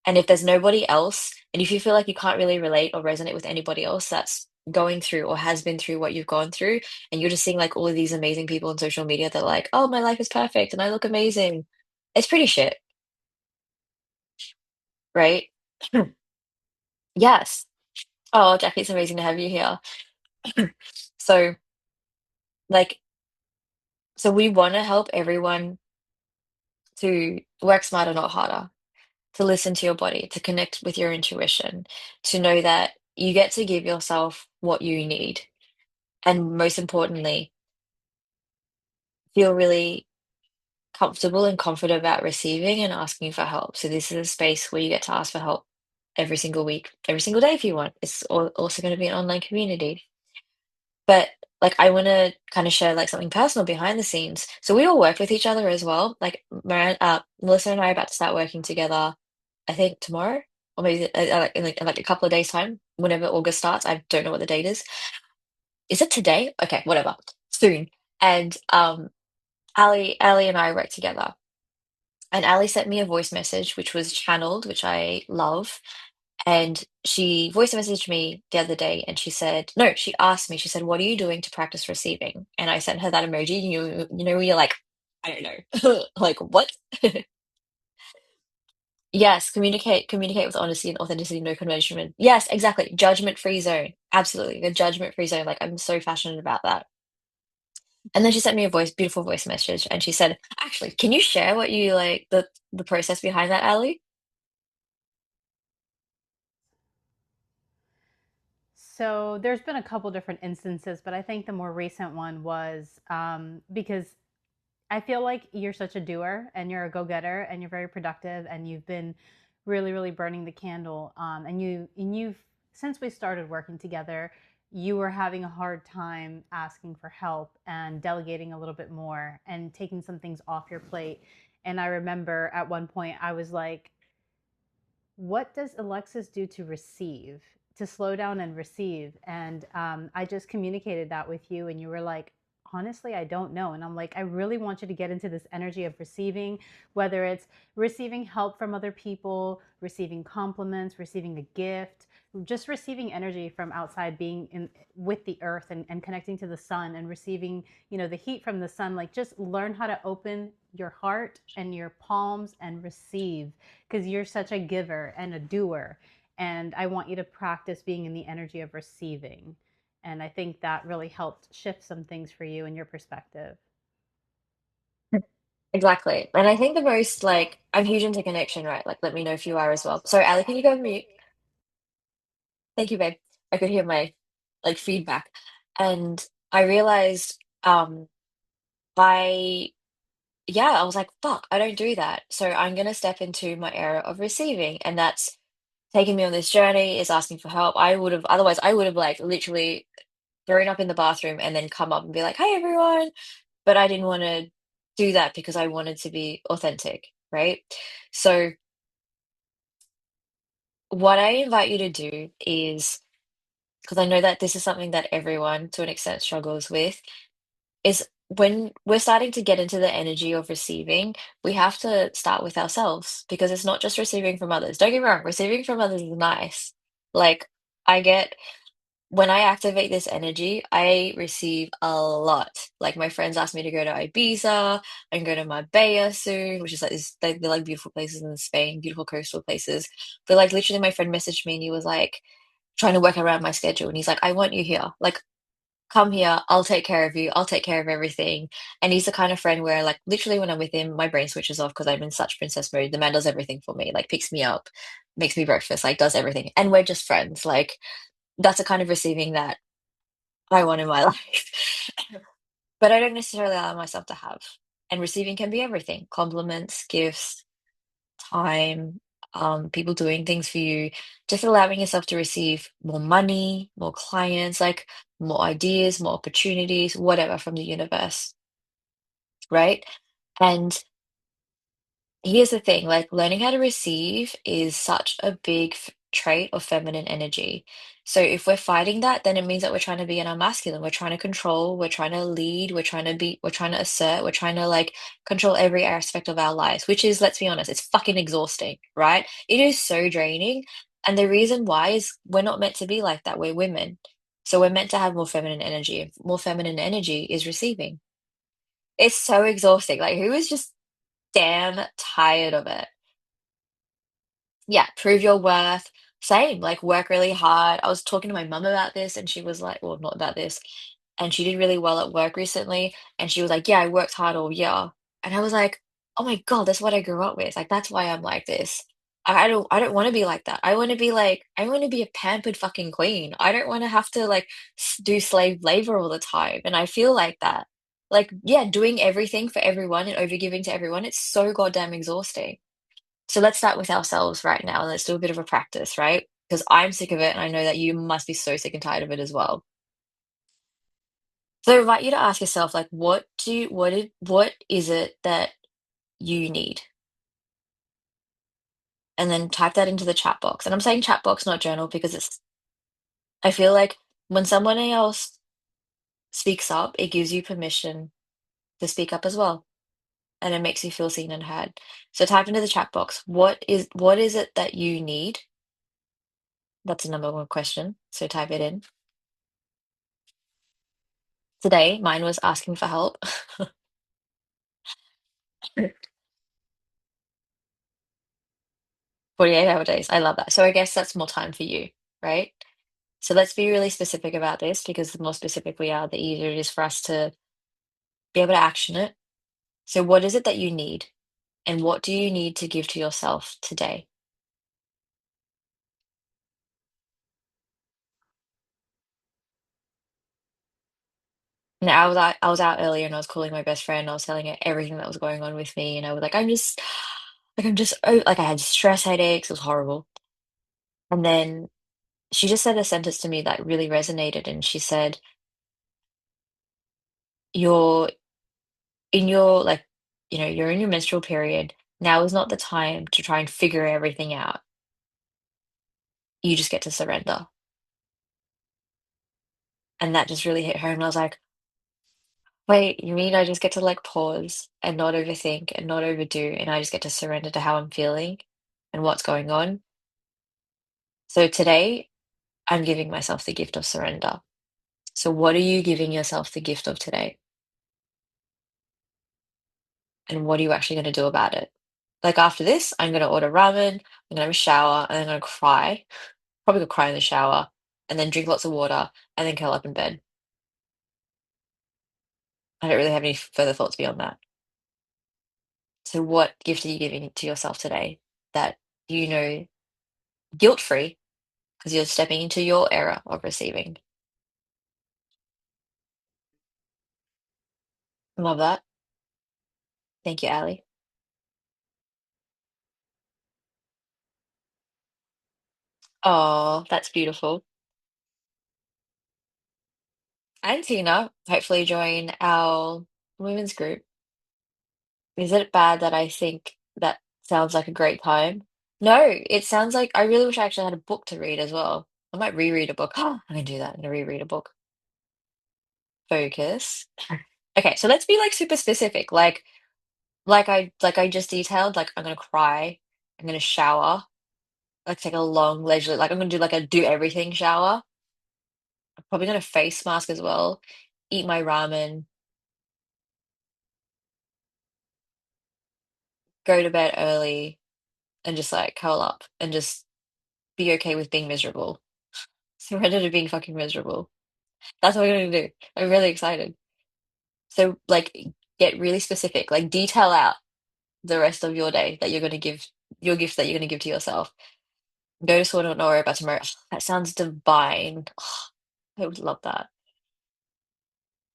And if there's nobody else, and if you feel like you can't really relate or resonate with anybody else that's going through or has been through what you've gone through, and you're just seeing like all of these amazing people on social media that are like, oh, my life is perfect and I look amazing. It's pretty shit, right? Yes. Oh, Jackie, it's amazing to have you here. So, like, so we want to help everyone to work smarter, not harder, to listen to your body, to connect with your intuition, to know that you get to give yourself what you need. And most importantly, feel really comfortable and confident about receiving and asking for help. So this is a space where you get to ask for help every single week, every single day if you want. It's also going to be an online community. But like I want to kind of share like something personal behind the scenes. So we all work with each other as well. Like Melissa and I are about to start working together. I think tomorrow or maybe like a couple of days time. Whenever August starts, I don't know what the date is. Is it today? Okay, whatever. Soon. And Ali and I work together. And Ali sent me a voice message, which was channeled, which I love. And she voice messaged me the other day and she said, no, she asked me, she said, what are you doing to practice receiving? And I sent her that emoji. You know, when you're like, I don't know, like what? Yes, communicate with honesty and authenticity, no convention. Yes, exactly. Judgment-free zone. Absolutely. The judgment-free zone. Like I'm so passionate about that. And then she sent me a beautiful voice message, and she said, "Actually, can you share what you like the process behind that, Ali?" So there's been a couple different instances, but I think the more recent one was because I feel like you're such a doer and you're a go-getter and you're very productive and you've been really, really burning the candle. And you've since we started working together, you were having a hard time asking for help and delegating a little bit more and taking some things off your plate. And I remember at one point I was like, what does Alexis do to receive, to slow down and receive? And I just communicated that with you, and you were like, honestly, I don't know. And I'm like, I really want you to get into this energy of receiving, whether it's receiving help from other people, receiving compliments, receiving a gift, just receiving energy from outside, being in with the earth, and connecting to the sun and receiving, the heat from the sun. Like, just learn how to open your heart and your palms and receive, because you're such a giver and a doer. And I want you to practice being in the energy of receiving. And I think that really helped shift some things for you and your perspective. Exactly. And I think the most like I'm huge into connection, right? Like let me know if you are as well. Sorry, Ali, can you go on mute? Thank you, babe. I could hear my like feedback. And I realized I yeah, I was like, fuck, I don't do that. So I'm gonna step into my era of receiving. And that's taking me on this journey, is asking for help. I would have like literally thrown up in the bathroom and then come up and be like, hi everyone. But I didn't want to do that because I wanted to be authentic, right? So what I invite you to do is, because I know that this is something that everyone to an extent struggles with, is when we're starting to get into the energy of receiving, we have to start with ourselves because it's not just receiving from others. Don't get me wrong, receiving from others is nice. Like, I get when I activate this energy, I receive a lot. Like, my friends ask me to go to Ibiza and go to Marbella soon, which is like this, they're like beautiful places in Spain, beautiful coastal places. But like, literally, my friend messaged me and he was like, trying to work around my schedule. And he's like, I want you here. Like, come here. I'll take care of you. I'll take care of everything. And he's the kind of friend where, like, literally, when I'm with him, my brain switches off because I'm in such princess mode. The man does everything for me, like, picks me up, makes me breakfast, like, does everything. And we're just friends. Like, that's the kind of receiving that I want in my life. But I don't necessarily allow myself to have. And receiving can be everything: compliments, gifts, time, people doing things for you, just allowing yourself to receive more money, more clients, like more ideas, more opportunities, whatever from the universe, right? And here's the thing, like learning how to receive is such a big trait of feminine energy. So if we're fighting that, then it means that we're trying to be in our masculine. We're trying to control, we're trying to lead, we're trying to assert, we're trying to like control every aspect of our lives, which is, let's be honest, it's fucking exhausting, right? It is so draining. And the reason why is we're not meant to be like that. We're women. So we're meant to have more feminine energy. More feminine energy is receiving. It's so exhausting. Like, who is just damn tired of it? Yeah, prove your worth. Same, like work really hard. I was talking to my mum about this and she was like, well, not about this. And she did really well at work recently. And she was like, yeah, I worked hard all year. And I was like, oh my God, that's what I grew up with. Like, that's why I'm like this. I don't want to be like that. I want to be a pampered fucking queen. I don't want to have to like do slave labor all the time. And I feel like that. Like, yeah, doing everything for everyone and overgiving to everyone, it's so goddamn exhausting. So let's start with ourselves right now and let's do a bit of a practice, right? Because I'm sick of it and I know that you must be so sick and tired of it as well. So I invite you to ask yourself, like, what is it that you need? And then type that into the chat box. And I'm saying chat box, not journal, because I feel like when someone else speaks up, it gives you permission to speak up as well. And it makes you feel seen and heard. So type into the chat box, what is it that you need? That's the number one question. So type it in. Today, mine was asking for help. 48-hour days. I love that. So I guess that's more time for you, right? So let's be really specific about this because the more specific we are, the easier it is for us to be able to action it. So what is it that you need? And what do you need to give to yourself today? And I was out earlier and I was calling my best friend. I was telling her everything that was going on with me, and I was like, like I had stress headaches. It was horrible. And then she just said a sentence to me that really resonated, and she said, "You're in your like, you're in your menstrual period. Now is not the time to try and figure everything out. You just get to surrender." And that just really hit home. And I was like, wait, you mean I just get to like pause and not overthink and not overdo, and I just get to surrender to how I'm feeling and what's going on? So today, I'm giving myself the gift of surrender. So what are you giving yourself the gift of today? And what are you actually going to do about it? Like after this, I'm going to order ramen, I'm going to have a shower, and I'm going to cry. Probably gonna cry in the shower, and then drink lots of water, and then curl up in bed. I don't really have any further thoughts beyond that. So what gift are you giving to yourself today that you know guilt-free because you're stepping into your era of receiving? Love that. Thank you, Ali. Oh, that's beautiful. And Tina, hopefully join our women's group. Is it bad that I think that sounds like a great time? No, it sounds like I really wish I actually had a book to read as well. I might reread a book. I can do that. I'm gonna reread a book. Focus. Okay, so let's be like super specific. Like I just detailed, like I'm gonna cry, I'm gonna shower, like take a long leisurely, like I'm gonna do like a do everything shower. I'm probably gonna face mask as well, eat my ramen, go to bed early, and just like curl up and just be okay with being miserable. Surrender to being fucking miserable. That's what we're gonna do. I'm really excited. So like get really specific, like detail out the rest of your day that you're gonna give your gift that you're gonna give to yourself. Go to school and not worry about tomorrow. That sounds divine. I would love that.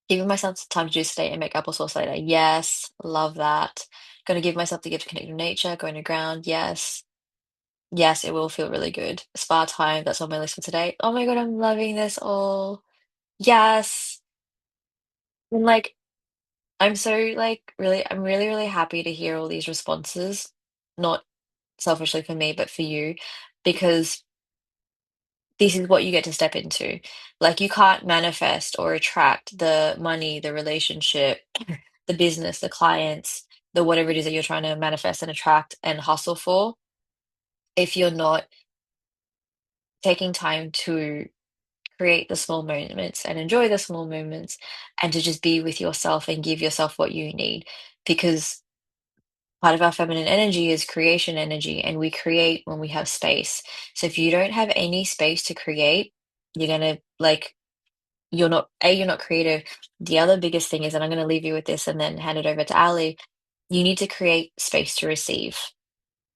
Giving myself some time to do today and make applesauce later. Yes, love that. Gonna give myself the gift of connecting with nature, going to ground. Yes. Yes, it will feel really good. Spa time, that's on my list for today. Oh my God, I'm loving this all. Yes. And like, I'm so like really, I'm really, really happy to hear all these responses. Not selfishly for me, but for you, because this is what you get to step into. Like you can't manifest or attract the money, the relationship, the business, the clients, the whatever it is that you're trying to manifest and attract and hustle for if you're not taking time to create the small moments and enjoy the small moments and to just be with yourself and give yourself what you need. Because part of our feminine energy is creation energy, and we create when we have space. So if you don't have any space to create, you're gonna like you're not creative. The other biggest thing is, and I'm gonna leave you with this and then hand it over to Ali, you need to create space to receive.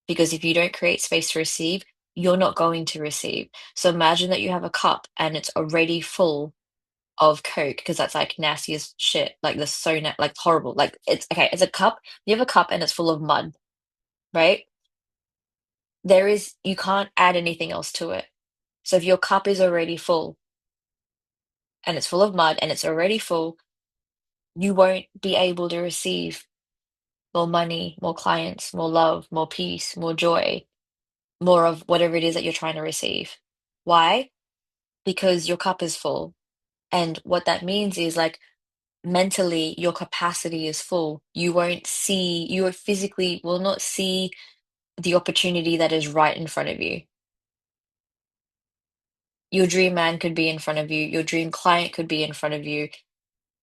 Because if you don't create space to receive, you're not going to receive. So imagine that you have a cup and it's already full of Coke, because that's like nasty as shit. Like that's so like horrible. Like it's okay, it's a cup. You have a cup and it's full of mud, right? You can't add anything else to it. So if your cup is already full and it's full of mud and it's already full, you won't be able to receive more money, more clients, more love, more peace, more joy, more of whatever it is that you're trying to receive. Why? Because your cup is full. And what that means is like mentally, your capacity is full. You physically will not see the opportunity that is right in front of you. Your dream man could be in front of you, your dream client could be in front of you,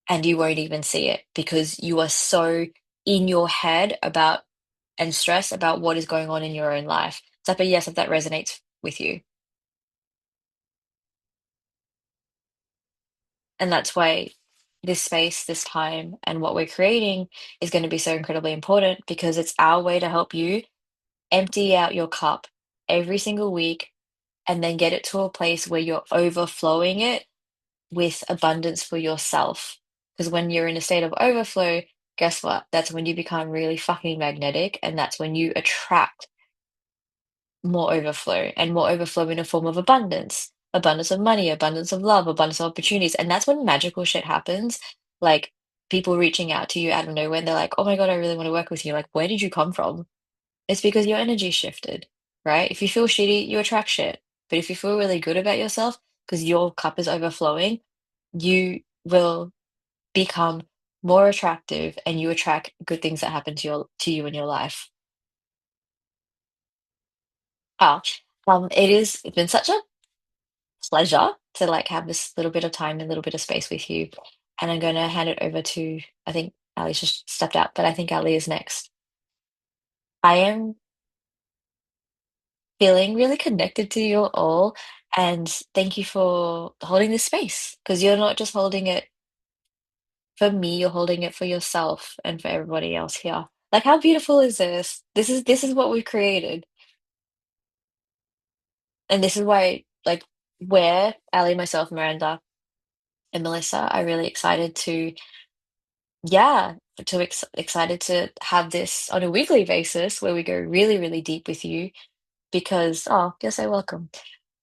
and you won't even see it because you are so in your head about and stress about what is going on in your own life. So, but yes, if that resonates with you. And that's why this space, this time, and what we're creating is going to be so incredibly important because it's our way to help you empty out your cup every single week and then get it to a place where you're overflowing it with abundance for yourself. Because when you're in a state of overflow, guess what? That's when you become really fucking magnetic, and that's when you attract more overflow in a form of abundance, abundance of money, abundance of love, abundance of opportunities. And that's when magical shit happens. Like people reaching out to you out of nowhere and they're like, oh my God, I really want to work with you. Like, where did you come from? It's because your energy shifted, right? If you feel shitty, you attract shit. But if you feel really good about yourself because your cup is overflowing, you will become more attractive and you attract good things that happen to you in your life. Ah, it's been such a pleasure to like have this little bit of time and a little bit of space with you. And I'm going to hand it over to, I think Ali's just stepped out, but I think Ali is next. I am feeling really connected to you all, and thank you for holding this space because you're not just holding it for me, you're holding it for yourself and for everybody else here. Like, how beautiful is this? This is what we've created. And this is why, like, we're Ali, myself, Miranda, and Melissa are really excited to, yeah, excited to have this on a weekly basis where we go really, really deep with you because, oh, yes, I welcome.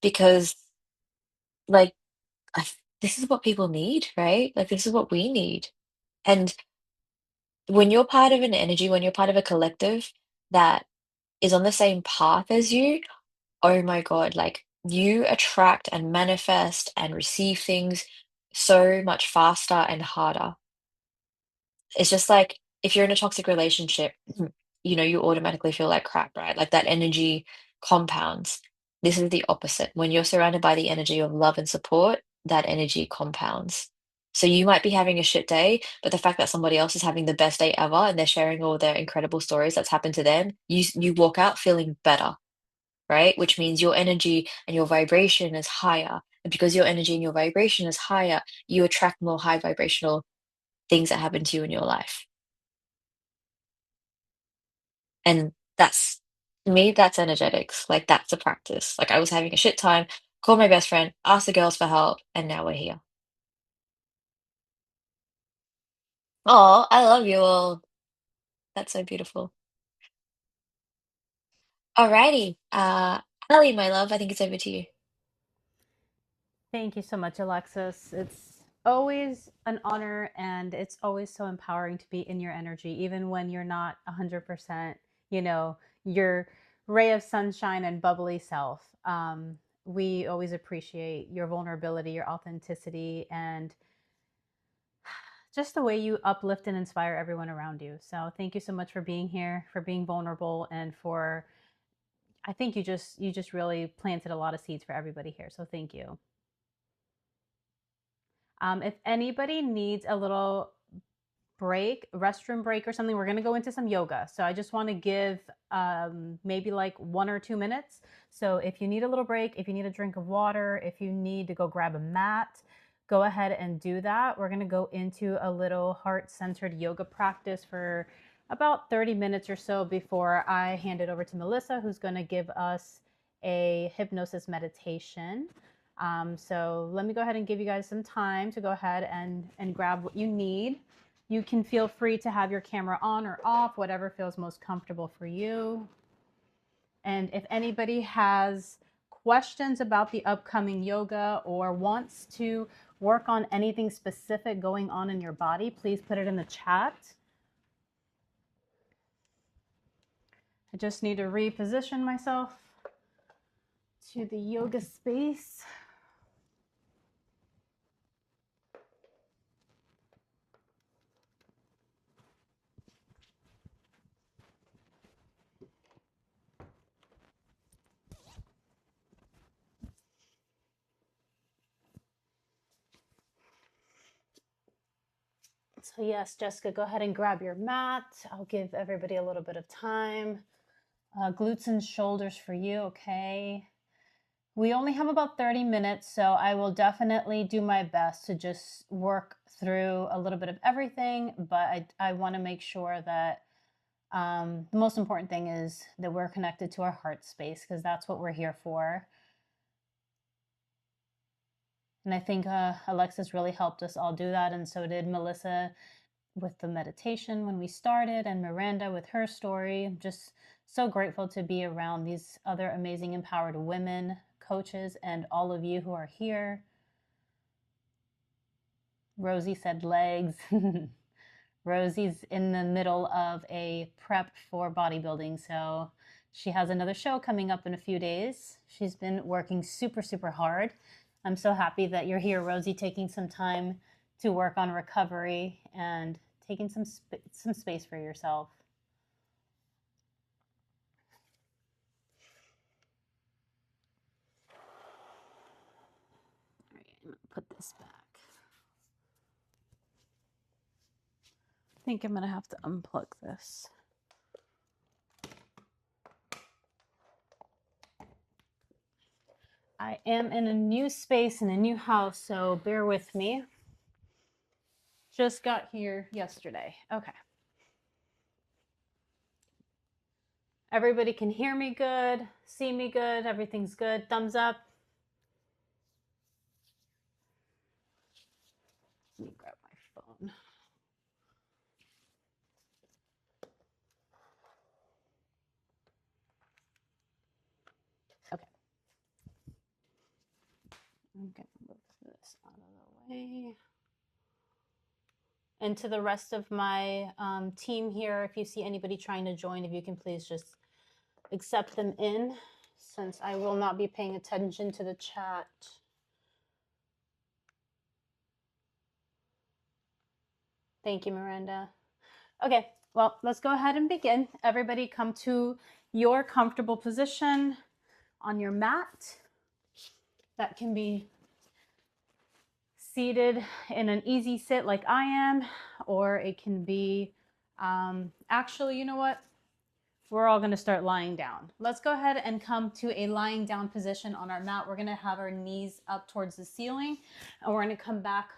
Because, like, this is what people need, right? Like, this is what we need. And when you're part of an energy, when you're part of a collective that is on the same path as you, oh my God, like you attract and manifest and receive things so much faster and harder. It's just like if you're in a toxic relationship, you automatically feel like crap, right? Like that energy compounds. This is the opposite. When you're surrounded by the energy of love and support, that energy compounds. So you might be having a shit day, but the fact that somebody else is having the best day ever and they're sharing all their incredible stories that's happened to them, you walk out feeling better, right? Which means your energy and your vibration is higher. And because your energy and your vibration is higher, you attract more high vibrational things that happen to you in your life. And that's to me, that's energetics. Like that's a practice. Like I was having a shit time, called my best friend, asked the girls for help, and now we're here. Oh, I love you all. That's so beautiful. Alrighty. Ellie, my love, I think it's over to you. Thank you so much, Alexis. It's always an honor and it's always so empowering to be in your energy, even when you're not 100%, your ray of sunshine and bubbly self. We always appreciate your vulnerability, your authenticity, and just the way you uplift and inspire everyone around you. So thank you so much for being here, for being vulnerable, and for I think you just really planted a lot of seeds for everybody here. So thank you. If anybody needs a little break, restroom break or something, we're going to go into some yoga. So I just want to give maybe like 1 or 2 minutes. So if you need a little break, if you need a drink of water, if you need to go grab a mat, go ahead and do that. We're going to go into a little heart centered yoga practice for about 30 minutes or so before I hand it over to Melissa, who's going to give us a hypnosis meditation. So let me go ahead and give you guys some time to go ahead and grab what you need. You can feel free to have your camera on or off, whatever feels most comfortable for you. And if anybody has questions about the upcoming yoga or wants to work on anything specific going on in your body, please put it in the chat. I just need to reposition myself to the yoga space. So yes, Jessica, go ahead and grab your mat. I'll give everybody a little bit of time. Glutes and shoulders for you, okay? We only have about 30 minutes, so I will definitely do my best to just work through a little bit of everything, but I want to make sure that the most important thing is that we're connected to our heart space because that's what we're here for. And I think Alexis really helped us all do that, and so did Melissa with the meditation when we started, and Miranda with her story. I'm just so grateful to be around these other amazing empowered women, coaches, and all of you who are here. Rosie said legs. Rosie's in the middle of a prep for bodybuilding, so she has another show coming up in a few days. She's been working super, super hard. I'm so happy that you're here, Rosie, taking some time to work on recovery and taking some space for yourself. this back. I think I'm gonna have to unplug this. I am in a new space in a new house, so bear with me. Just got here yesterday. Okay. Everybody can hear me good, see me good, everything's good. Thumbs up. Let me grab my phone. Okay. I'm going to move this out of the way. And to the rest of my team here, if you see anybody trying to join, if you can please just accept them in, since I will not be paying attention to the chat. Thank you, Miranda. Okay, well, let's go ahead and begin. Everybody come to your comfortable position on your mat. That can be seated in an easy sit like I am, or it can be, actually, you know what? We're all gonna start lying down. Let's go ahead and come to a lying down position on our mat. We're gonna have our knees up towards the ceiling, and we're gonna come back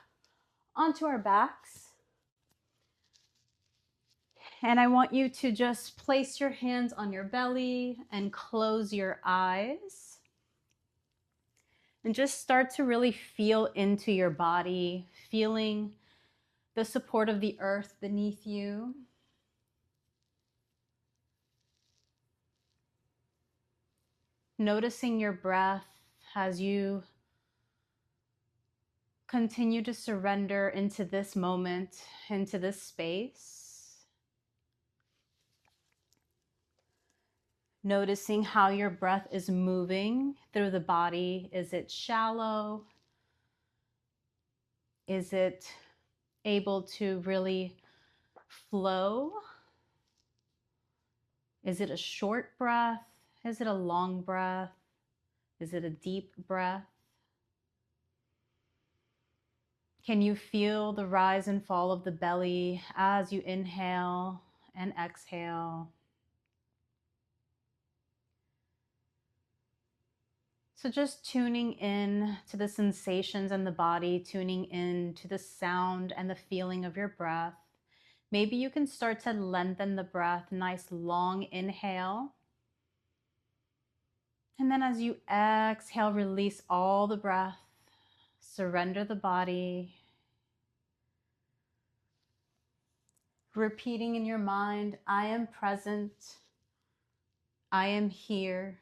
onto our backs. And I want you to just place your hands on your belly and close your eyes. And just start to really feel into your body, feeling the support of the earth beneath you. Noticing your breath as you continue to surrender into this moment, into this space. Noticing how your breath is moving through the body. Is it shallow? Is it able to really flow? Is it a short breath? Is it a long breath? Is it a deep breath? Can you feel the rise and fall of the belly as you inhale and exhale? So just tuning in to the sensations in the body, tuning in to the sound and the feeling of your breath. Maybe you can start to lengthen the breath, nice long inhale. And then as you exhale, release all the breath, surrender the body. Repeating in your mind, I am present, I am here,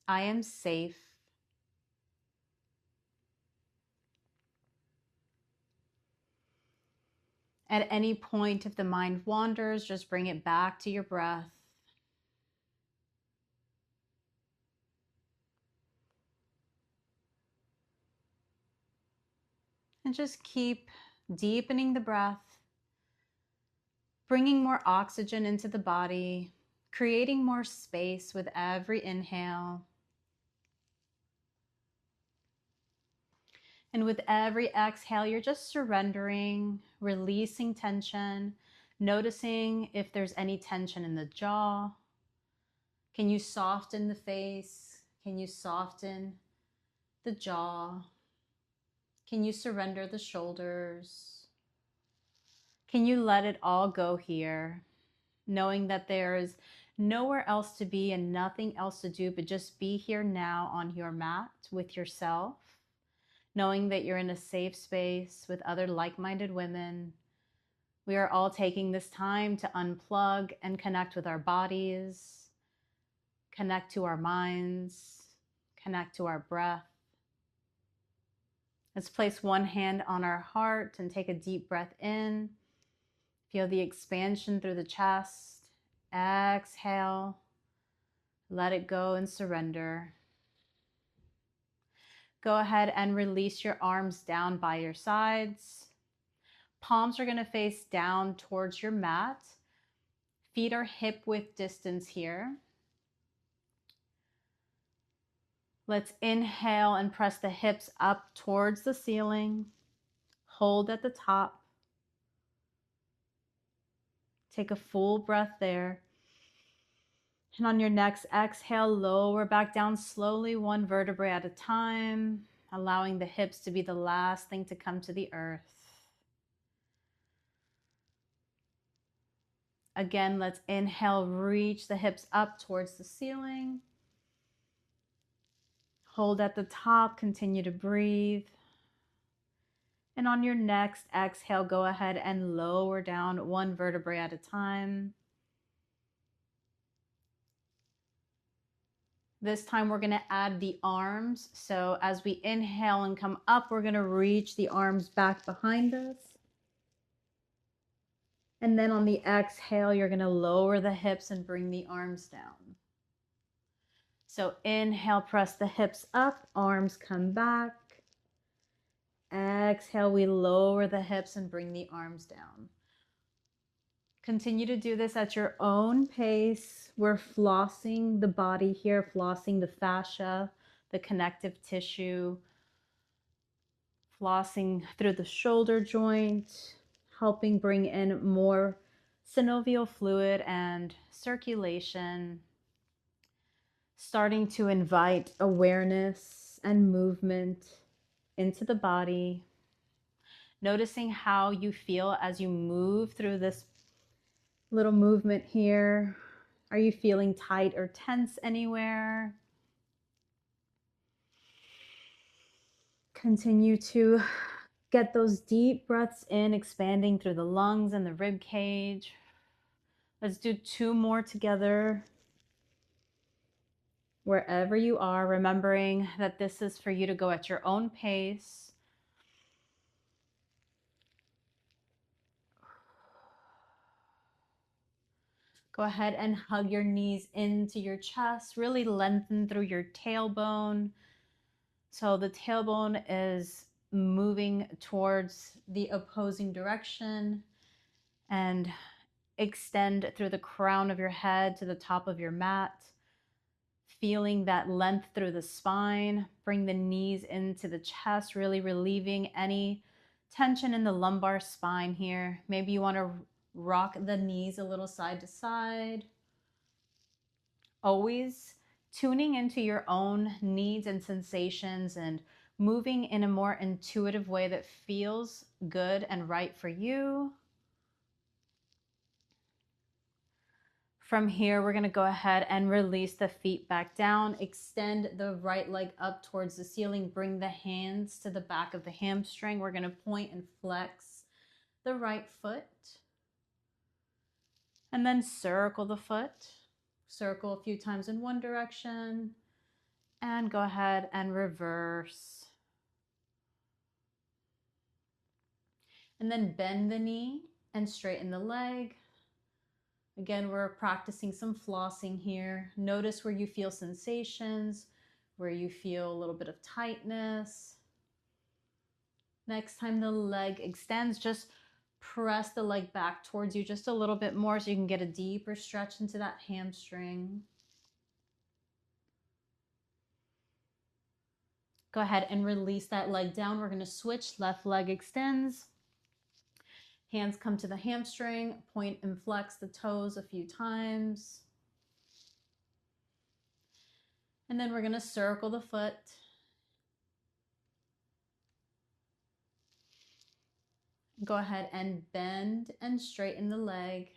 I am safe. At any point, if the mind wanders, just bring it back to your breath. And just keep deepening the breath, bringing more oxygen into the body, creating more space with every inhale. And with every exhale, you're just surrendering, releasing tension, noticing if there's any tension in the jaw. Can you soften the face? Can you soften the jaw? Can you surrender the shoulders? Can you let it all go here, knowing that there is nowhere else to be and nothing else to do but just be here now on your mat with yourself, knowing that you're in a safe space with other like-minded women. We are all taking this time to unplug and connect with our bodies, connect to our minds, connect to our breath. Let's place one hand on our heart and take a deep breath in. Feel the expansion through the chest. Exhale. Let it go and surrender. Go ahead and release your arms down by your sides. Palms are going to face down towards your mat. Feet are hip width distance here. Let's inhale and press the hips up towards the ceiling. Hold at the top. Take a full breath there. And on your next exhale, lower back down slowly, one vertebrae at a time, allowing the hips to be the last thing to come to the earth. Again, let's inhale, reach the hips up towards the ceiling. Hold at the top, continue to breathe. And on your next exhale, go ahead and lower down one vertebrae at a time. This time we're going to add the arms. So as we inhale and come up, we're going to reach the arms back behind us. And then on the exhale, you're going to lower the hips and bring the arms down. So inhale, press the hips up, arms come back. Exhale, we lower the hips and bring the arms down. Continue to do this at your own pace. We're flossing the body here, flossing the fascia, the connective tissue, flossing through the shoulder joint, helping bring in more synovial fluid and circulation, starting to invite awareness and movement into the body, noticing how you feel as you move through this little movement here. Are you feeling tight or tense anywhere? Continue to get those deep breaths in, expanding through the lungs and the rib cage. Let's do 2 more together. Wherever you are, remembering that this is for you to go at your own pace. Go ahead and hug your knees into your chest. Really lengthen through your tailbone. So the tailbone is moving towards the opposing direction, and extend through the crown of your head to the top of your mat. Feeling that length through the spine. Bring the knees into the chest, really relieving any tension in the lumbar spine here. Maybe you want to rock the knees a little side to side. Always tuning into your own needs and sensations and moving in a more intuitive way that feels good and right for you. From here, we're going to go ahead and release the feet back down. Extend the right leg up towards the ceiling. Bring the hands to the back of the hamstring. We're going to point and flex the right foot. And then circle the foot. Circle a few times in one direction. And go ahead and reverse. And then bend the knee and straighten the leg. Again, we're practicing some flossing here. Notice where you feel sensations, where you feel a little bit of tightness. Next time the leg extends, just press the leg back towards you just a little bit more so you can get a deeper stretch into that hamstring. Go ahead and release that leg down. We're going to switch. Left leg extends. Hands come to the hamstring. Point and flex the toes a few times. And then we're going to circle the foot. Go ahead and bend and straighten the leg.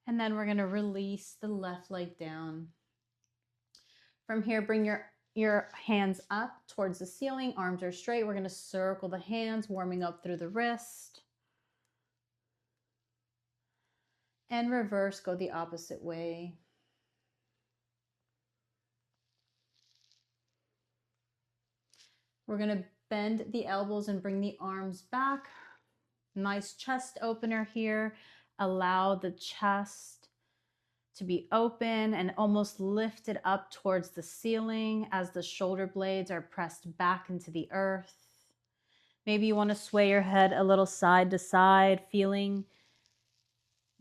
And then we're going to release the left leg down. From here, bring your hands up towards the ceiling. Arms are straight. We're going to circle the hands, warming up through the wrist. And reverse, go the opposite way. We're going to bend the elbows and bring the arms back. Nice chest opener here. Allow the chest to be open and almost lifted up towards the ceiling as the shoulder blades are pressed back into the earth. Maybe you want to sway your head a little side to side, feeling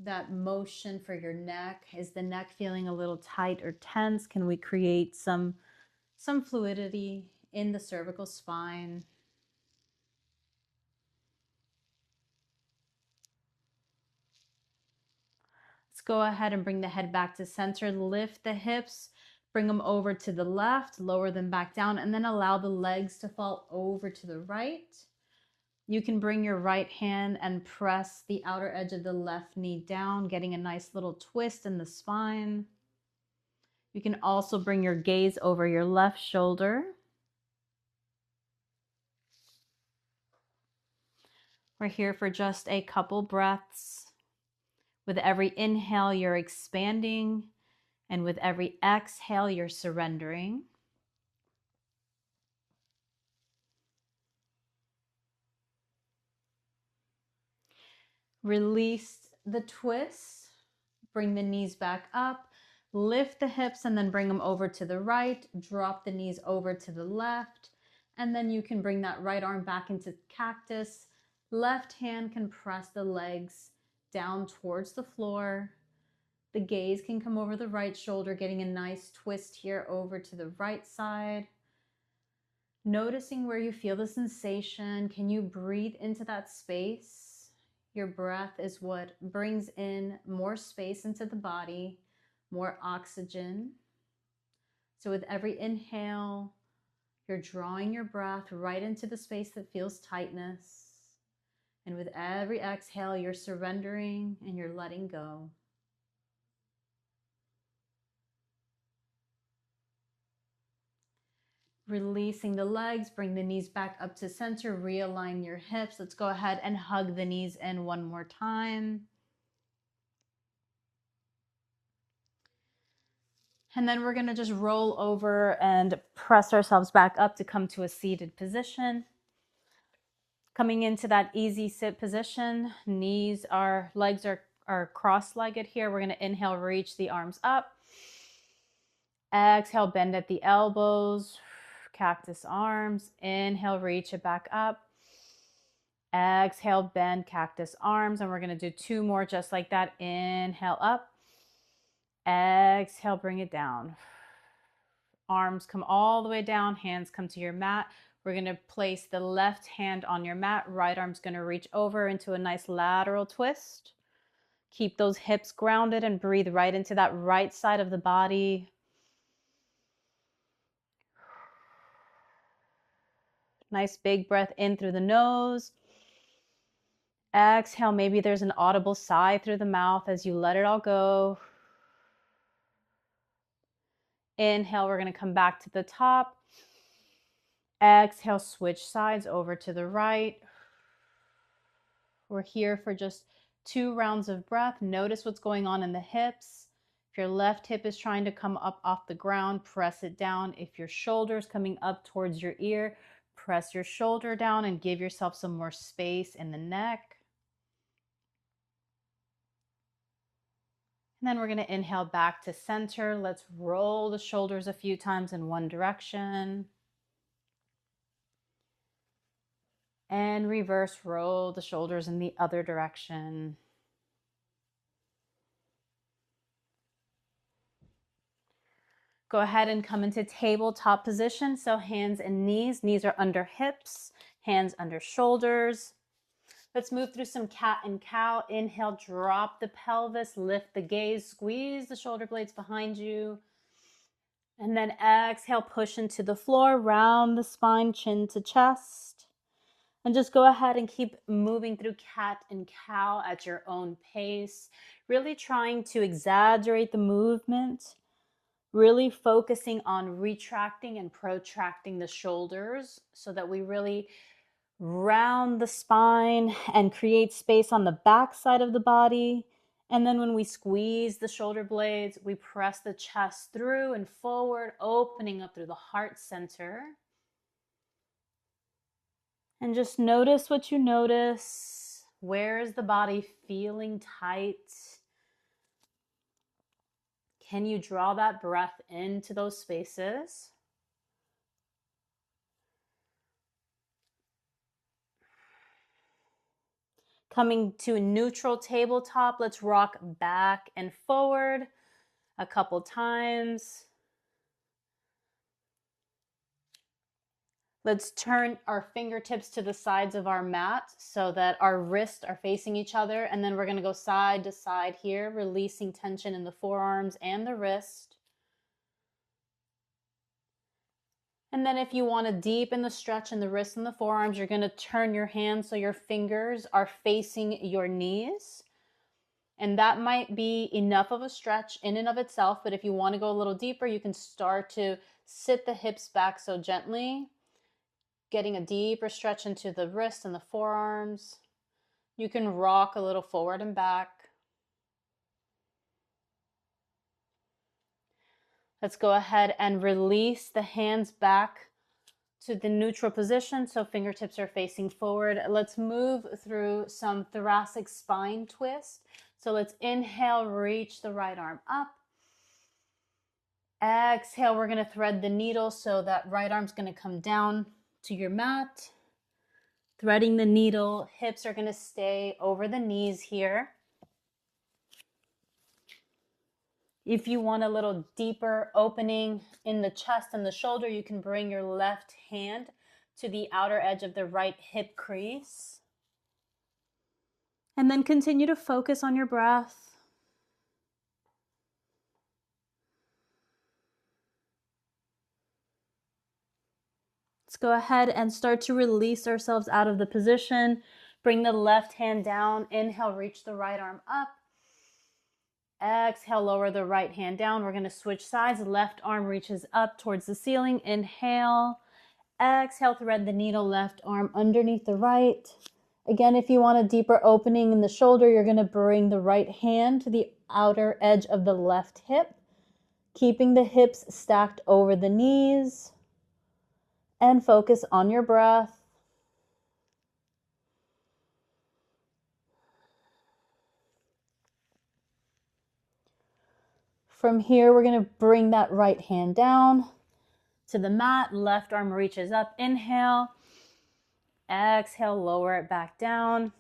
that motion for your neck. Is the neck feeling a little tight or tense? Can we create some fluidity in the cervical spine? Let's go ahead and bring the head back to center. Lift the hips, bring them over to the left, lower them back down, and then allow the legs to fall over to the right. You can bring your right hand and press the outer edge of the left knee down, getting a nice little twist in the spine. You can also bring your gaze over your left shoulder. We're here for just a couple breaths. With every inhale, you're expanding, and with every exhale, you're surrendering. Release the twist. Bring the knees back up. Lift the hips and then bring them over to the right. Drop the knees over to the left. And then you can bring that right arm back into cactus. Left hand can press the legs down towards the floor. The gaze can come over the right shoulder, getting a nice twist here over to the right side. Noticing where you feel the sensation. Can you breathe into that space? Your breath is what brings in more space into the body, more oxygen. So with every inhale, you're drawing your breath right into the space that feels tightness. And with every exhale, you're surrendering and you're letting go. Releasing the legs, bring the knees back up to center, realign your hips. Let's go ahead and hug the knees in one more time. And then we're gonna just roll over and press ourselves back up to come to a seated position. Coming into that easy sit position, legs are cross-legged here. We're gonna inhale, reach the arms up. Exhale, bend at the elbows, cactus arms. Inhale, reach it back up. Exhale, bend, cactus arms. And we're gonna do 2 more just like that. Inhale up. Exhale, bring it down. Arms come all the way down, hands come to your mat. We're gonna place the left hand on your mat. Right arm's gonna reach over into a nice lateral twist. Keep those hips grounded and breathe right into that right side of the body. Nice big breath in through the nose. Exhale, maybe there's an audible sigh through the mouth as you let it all go. Inhale, we're gonna come back to the top. Exhale, switch sides over to the right. We're here for just 2 rounds of breath. Notice what's going on in the hips. If your left hip is trying to come up off the ground, press it down. If your shoulder's coming up towards your ear, press your shoulder down and give yourself some more space in the neck. And then we're going to inhale back to center. Let's roll the shoulders a few times in one direction. And reverse roll the shoulders in the other direction. Go ahead and come into tabletop position. So hands and knees. Knees are under hips, hands under shoulders. Let's move through some cat and cow. Inhale, drop the pelvis, lift the gaze, squeeze the shoulder blades behind you. And then exhale, push into the floor, round the spine, chin to chest. And just go ahead and keep moving through cat and cow at your own pace. Really trying to exaggerate the movement. Really focusing on retracting and protracting the shoulders so that we really round the spine and create space on the back side of the body. And then when we squeeze the shoulder blades, we press the chest through and forward, opening up through the heart center. And just notice what you notice. Where is the body feeling tight? Can you draw that breath into those spaces? Coming to neutral tabletop, let's rock back and forward a couple times. Let's turn our fingertips to the sides of our mat so that our wrists are facing each other. And then we're going to go side to side here, releasing tension in the forearms and the wrist. And then if you want to deepen the stretch in the wrists and the forearms, you're going to turn your hands so your fingers are facing your knees. And that might be enough of a stretch in and of itself. But if you want to go a little deeper, you can start to sit the hips back so gently, getting a deeper stretch into the wrists and the forearms. You can rock a little forward and back. Let's go ahead and release the hands back to the neutral position so fingertips are facing forward. Let's move through some thoracic spine twist. So let's inhale, reach the right arm up. Exhale, we're going to thread the needle so that right arm's going to come down to your mat. Threading the needle, hips are going to stay over the knees here. If you want a little deeper opening in the chest and the shoulder, you can bring your left hand to the outer edge of the right hip crease. And then continue to focus on your breath. Let's go ahead and start to release ourselves out of the position. Bring the left hand down. Inhale, reach the right arm up. Exhale, lower the right hand down. We're going to switch sides. Left arm reaches up towards the ceiling. Inhale. Exhale, thread the needle, left arm underneath the right. Again, if you want a deeper opening in the shoulder, you're going to bring the right hand to the outer edge of the left hip, keeping the hips stacked over the knees, and focus on your breath. From here, we're going to bring that right hand down to the mat. Left arm reaches up. Inhale. Exhale, lower it back down.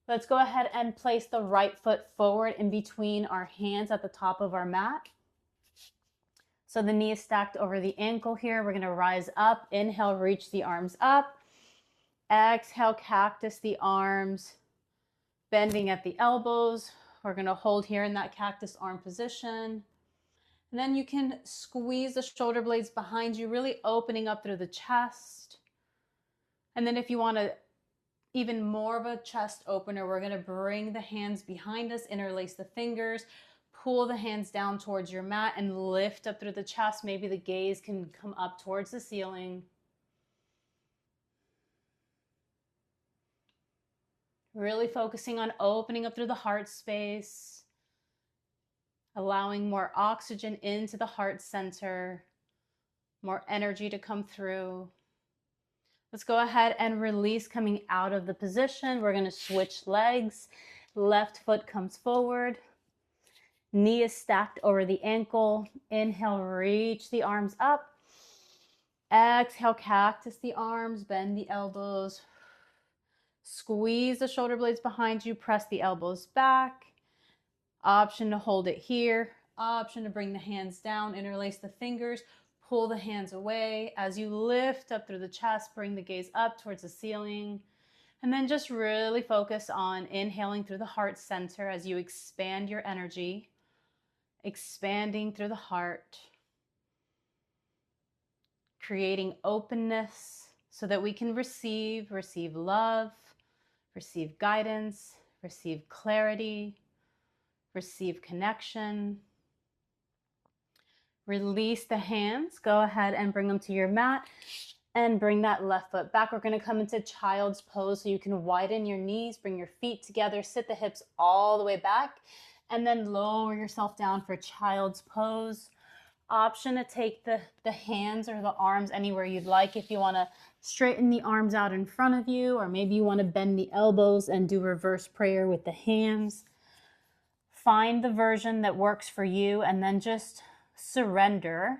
Let's go ahead and place the right foot forward in between our hands at the top of our mat. So the knee is stacked over the ankle here. We're going to rise up. Inhale, reach the arms up. Exhale, cactus the arms, bending at the elbows. We're going to hold here in that cactus arm position. And then you can squeeze the shoulder blades behind you, really opening up through the chest. And then if you want to even more of a chest opener, we're going to bring the hands behind us, interlace the fingers, pull the hands down towards your mat and lift up through the chest. Maybe the gaze can come up towards the ceiling. Really focusing on opening up through the heart space, allowing more oxygen into the heart center, more energy to come through. Let's go ahead and release coming out of the position. We're going to switch legs. Left foot comes forward. Knee is stacked over the ankle. Inhale, reach the arms up. Exhale, cactus the arms, bend the elbows. Squeeze the shoulder blades behind you, press the elbows back. Option to hold it here. Option to bring the hands down, interlace the fingers, pull the hands away. As you lift up through the chest, bring the gaze up towards the ceiling. And then just really focus on inhaling through the heart center as you expand your energy, expanding through the heart, creating openness so that we can receive love, receive guidance, receive clarity, receive connection. Release the hands. Go ahead and bring them to your mat and bring that left foot back. We're going to come into child's pose so you can widen your knees, bring your feet together, sit the hips all the way back, and then lower yourself down for child's pose. Option to take the hands or the arms anywhere you'd like. If you want to straighten the arms out in front of you, or maybe you want to bend the elbows and do reverse prayer with the hands. Find the version that works for you and then just surrender.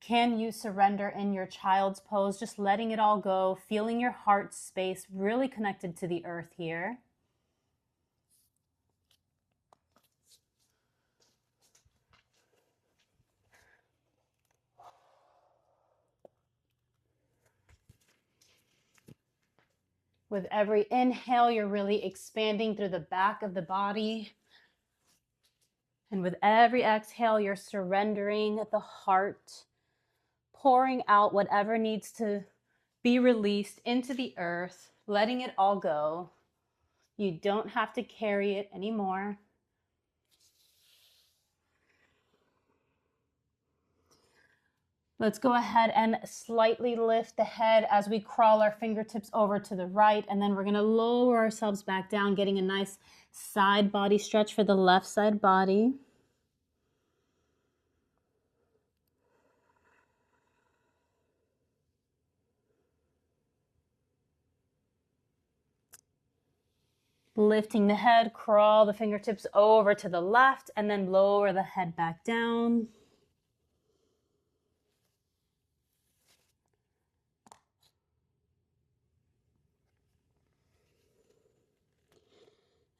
Can you surrender in your child's pose, just letting it all go, feeling your heart space really connected to the earth here? With every inhale, you're really expanding through the back of the body. And with every exhale, you're surrendering the heart, pouring out whatever needs to be released into the earth, letting it all go. You don't have to carry it anymore. Let's go ahead and slightly lift the head as we crawl our fingertips over to the right, and then we're going to lower ourselves back down, getting a nice side body stretch for the left side body. Lifting the head, crawl the fingertips over to the left, and then lower the head back down.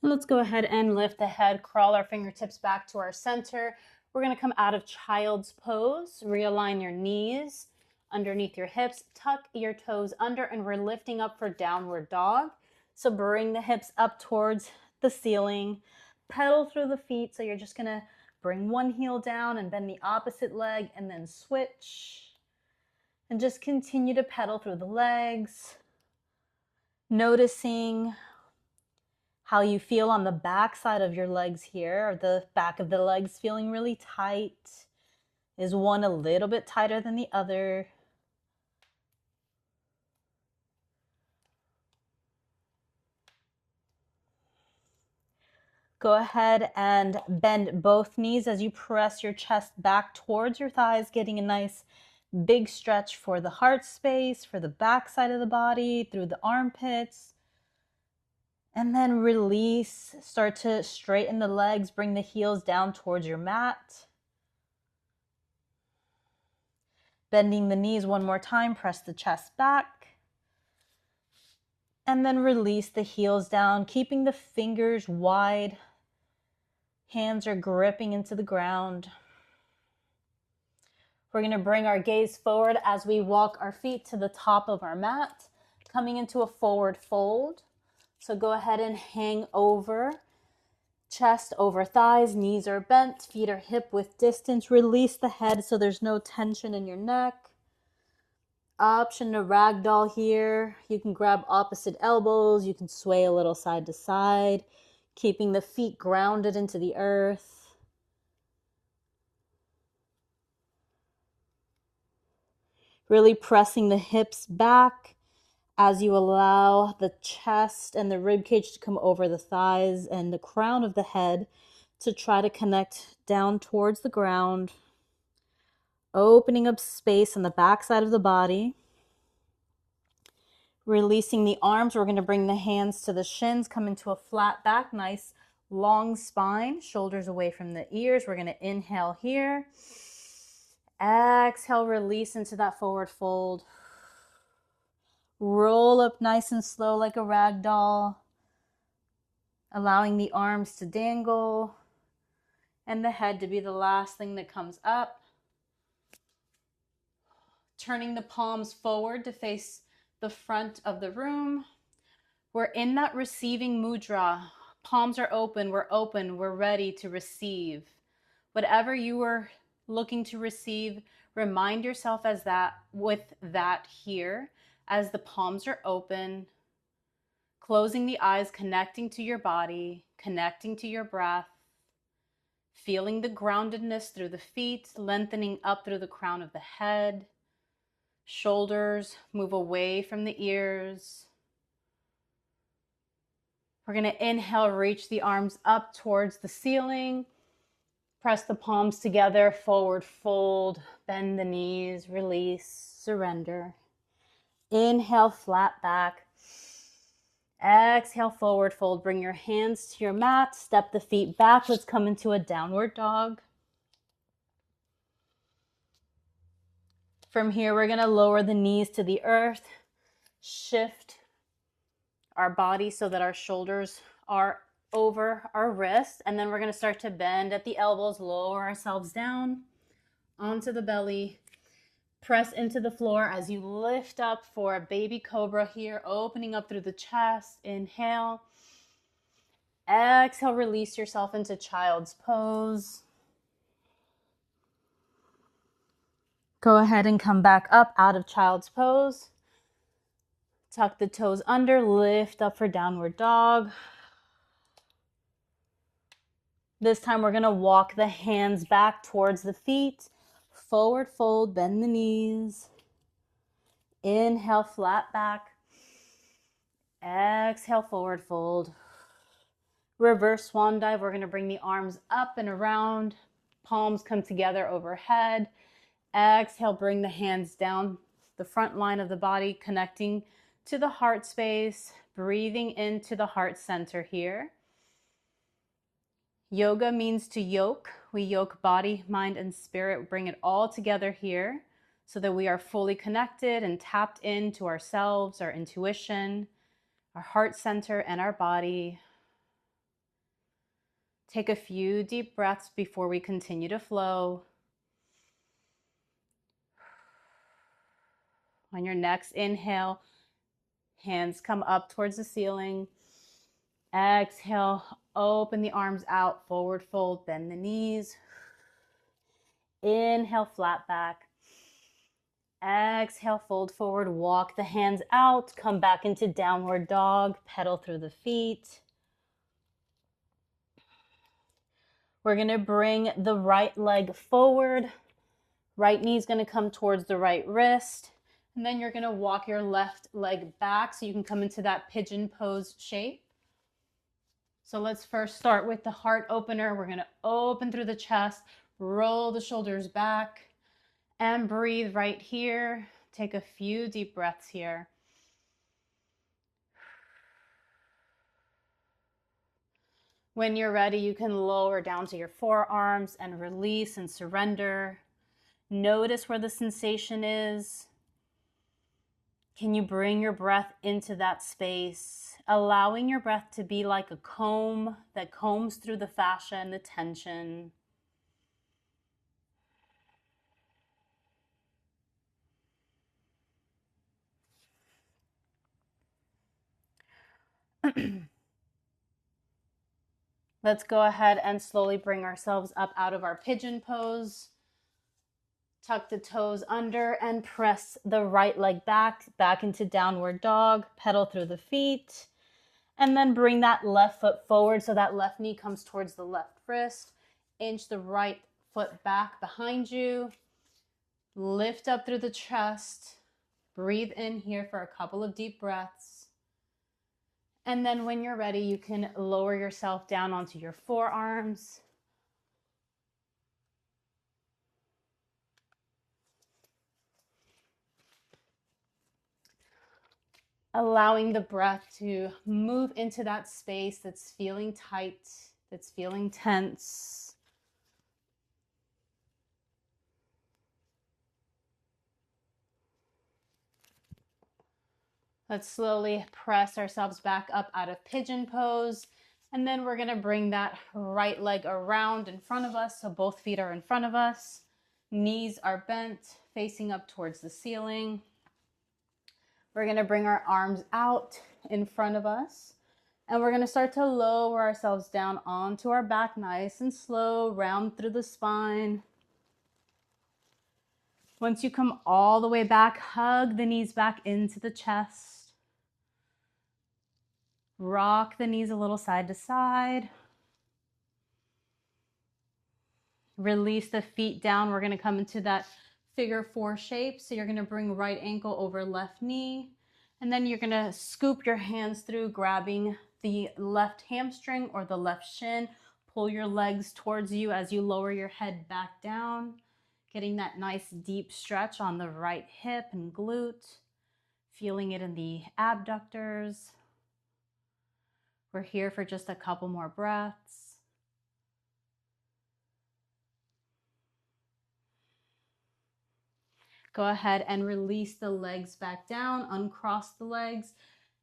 Let's go ahead and lift the head, crawl our fingertips back to our center. We're going to come out of child's pose. Realign your knees underneath your hips, tuck your toes under, and we're lifting up for downward dog. So bring the hips up towards the ceiling, pedal through the feet. So you're just going to bring one heel down and bend the opposite leg and then switch. And just continue to pedal through the legs, noticing how you feel on the back side of your legs here. Are the back of the legs feeling really tight? Is one a little bit tighter than the other? Go ahead and bend both knees as you press your chest back towards your thighs, getting a nice big stretch for the heart space, for the back side of the body, through the armpits. And then release, start to straighten the legs, bring the heels down towards your mat. Bending the knees one more time, press the chest back. And then release the heels down, keeping the fingers wide. Hands are gripping into the ground. We're going to bring our gaze forward as we walk our feet to the top of our mat, coming into a forward fold. So go ahead and hang over, chest over thighs, knees are bent, feet are hip width distance. Release the head so there's no tension in your neck. Option to ragdoll here. You can grab opposite elbows. You can sway a little side to side, keeping the feet grounded into the earth. Really pressing the hips back as you allow the chest and the rib cage to come over the thighs and the crown of the head to try to connect down towards the ground. Opening up space on the back side of the body. Releasing the arms, we're going to bring the hands to the shins, come into a flat back, nice long spine, shoulders away from the ears. We're going to inhale here. Exhale, release into that forward fold. Roll up nice and slow like a rag doll, allowing the arms to dangle and the head to be the last thing that comes up. Turning the palms forward to face the front of the room. We're in that receiving mudra. Palms are open, we're ready to receive. Whatever you are looking to receive, remind yourself as that with that here, as the palms are open, closing the eyes, connecting to your body, connecting to your breath, feeling the groundedness through the feet, lengthening up through the crown of the head. Shoulders move away from the ears. We're going to inhale, reach the arms up towards the ceiling. Press the palms together, forward fold, bend the knees, release, surrender. Inhale, flat back. Exhale, forward fold. Bring your hands to your mat, step the feet back. Let's come into a downward dog. From here, we're going to lower the knees to the earth, shift our body so that our shoulders are over our wrists, and then we're going to start to bend at the elbows, lower ourselves down onto the belly, press into the floor as you lift up for a baby cobra here, opening up through the chest. Inhale. Exhale, release yourself into child's pose. Go ahead and come back up out of child's pose. Tuck the toes under, lift up for downward dog. This time we're going to walk the hands back towards the feet. Forward fold, bend the knees. Inhale, flat back. Exhale, forward fold. Reverse swan dive. We're going to bring the arms up and around. Palms come together overhead. Exhale, bring the hands down the front line of the body, connecting to the heart space. Breathing into the heart center here. Yoga means to yoke. We yoke body, mind, and spirit. Bring it all together here so that we are fully connected and tapped into ourselves, our intuition, our heart center, and our body. Take a few deep breaths before we continue to flow. On your next inhale, hands come up towards the ceiling. Exhale, open the arms out, forward fold, bend the knees. Inhale, flat back. Exhale, fold forward, walk the hands out, come back into downward dog, pedal through the feet. We're going to bring the right leg forward. Right knee is going to come towards the right wrist. And then you're going to walk your left leg back so you can come into that pigeon pose shape. So let's first start with the heart opener. We're going to open through the chest, roll the shoulders back, and breathe right here. Take a few deep breaths here. When you're ready, you can lower down to your forearms and release and surrender. Notice where the sensation is. Can you bring your breath into that space, allowing your breath to be like a comb that combs through the fascia and the tension. Let's go ahead and slowly bring ourselves up out of our pigeon pose. Tuck the toes under and press the right leg back into downward dog. Pedal through the feet. And then bring that left foot forward so that left knee comes towards the left wrist. Inch the right foot back behind you. Lift up through the chest. Breathe in here for a couple of deep breaths. And then when you're ready, you can lower yourself down onto your forearms. Allowing the breath to move into that space that's feeling tight, that's feeling tense. Let's slowly press ourselves back up out of pigeon pose. And then we're going to bring that right leg around in front of us. So both feet are in front of us. Knees are bent, facing up towards the ceiling. We're going to bring our arms out in front of us. And we're going to start to lower ourselves down onto our back, nice and slow, round through the spine. Once you come all the way back, hug the knees back into the chest. Rock the knees a little side to side. Release the feet down. We're going to come into that figure four shape. So you're going to bring right ankle over left knee. And then you're going to scoop your hands through, grabbing the left hamstring or the left shin. Pull your legs towards you as you lower your head back down. Getting that nice deep stretch on the right hip and glute. Feeling it in the abductors. We're here for just a couple more breaths. Go ahead and release the legs back down, uncross the legs,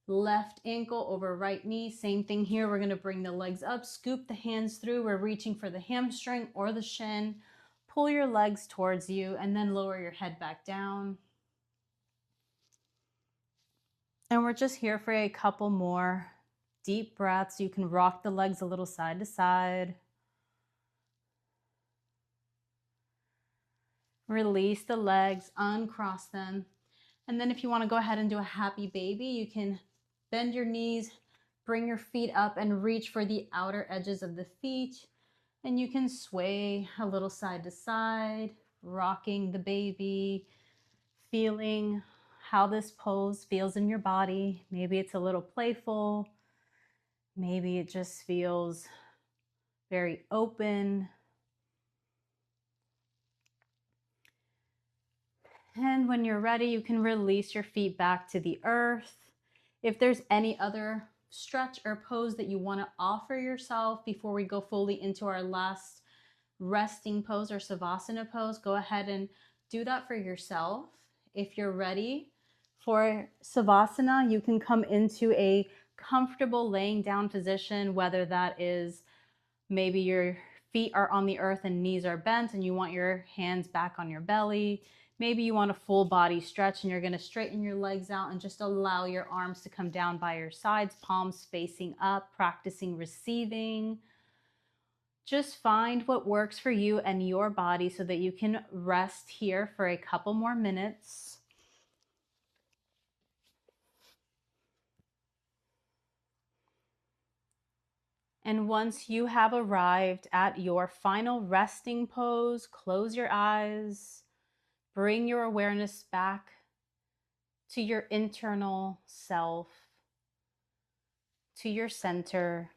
left ankle over right knee. Same thing here. We're going to bring the legs up, scoop the hands through. We're reaching for the hamstring or the shin. Pull your legs towards you and then lower your head back down. And we're just here for a couple more deep breaths. You can rock the legs a little side to side. Release the legs, uncross them. And then if you want to go ahead and do a happy baby, you can bend your knees, bring your feet up and reach for the outer edges of the feet. And you can sway a little side to side, rocking the baby, feeling how this pose feels in your body. Maybe it's a little playful. Maybe it just feels very open. And when you're ready, you can release your feet back to the earth. If there's any other stretch or pose that you want to offer yourself before we go fully into our last resting pose or savasana pose, go ahead and do that for yourself. If you're ready for savasana, you can come into a comfortable laying down position, whether that is maybe your feet are on the earth and knees are bent and you want your hands back on your belly. Maybe you want a full body stretch and you're going to straighten your legs out and just allow your arms to come down by your sides, palms facing up, practicing receiving. Just find what works for you and your body so that you can rest here for a couple more minutes. And once you have arrived at your final resting pose, close your eyes, bring your awareness back to your internal self, to your center,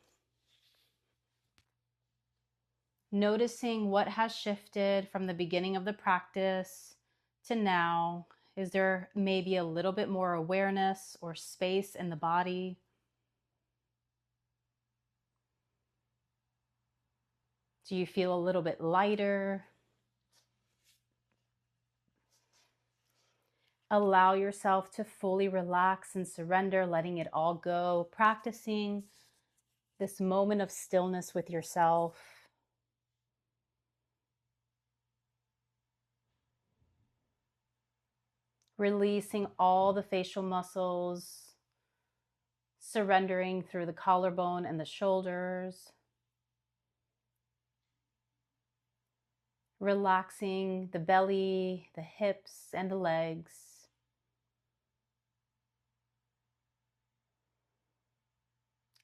noticing what has shifted from the beginning of the practice to now. Is there maybe a little bit more awareness or space in the body? Do you feel a little bit lighter? Allow yourself to fully relax and surrender, letting it all go, practicing this moment of stillness with yourself. Releasing all the facial muscles, surrendering through the collarbone and the shoulders. Relaxing the belly, the hips, and the legs.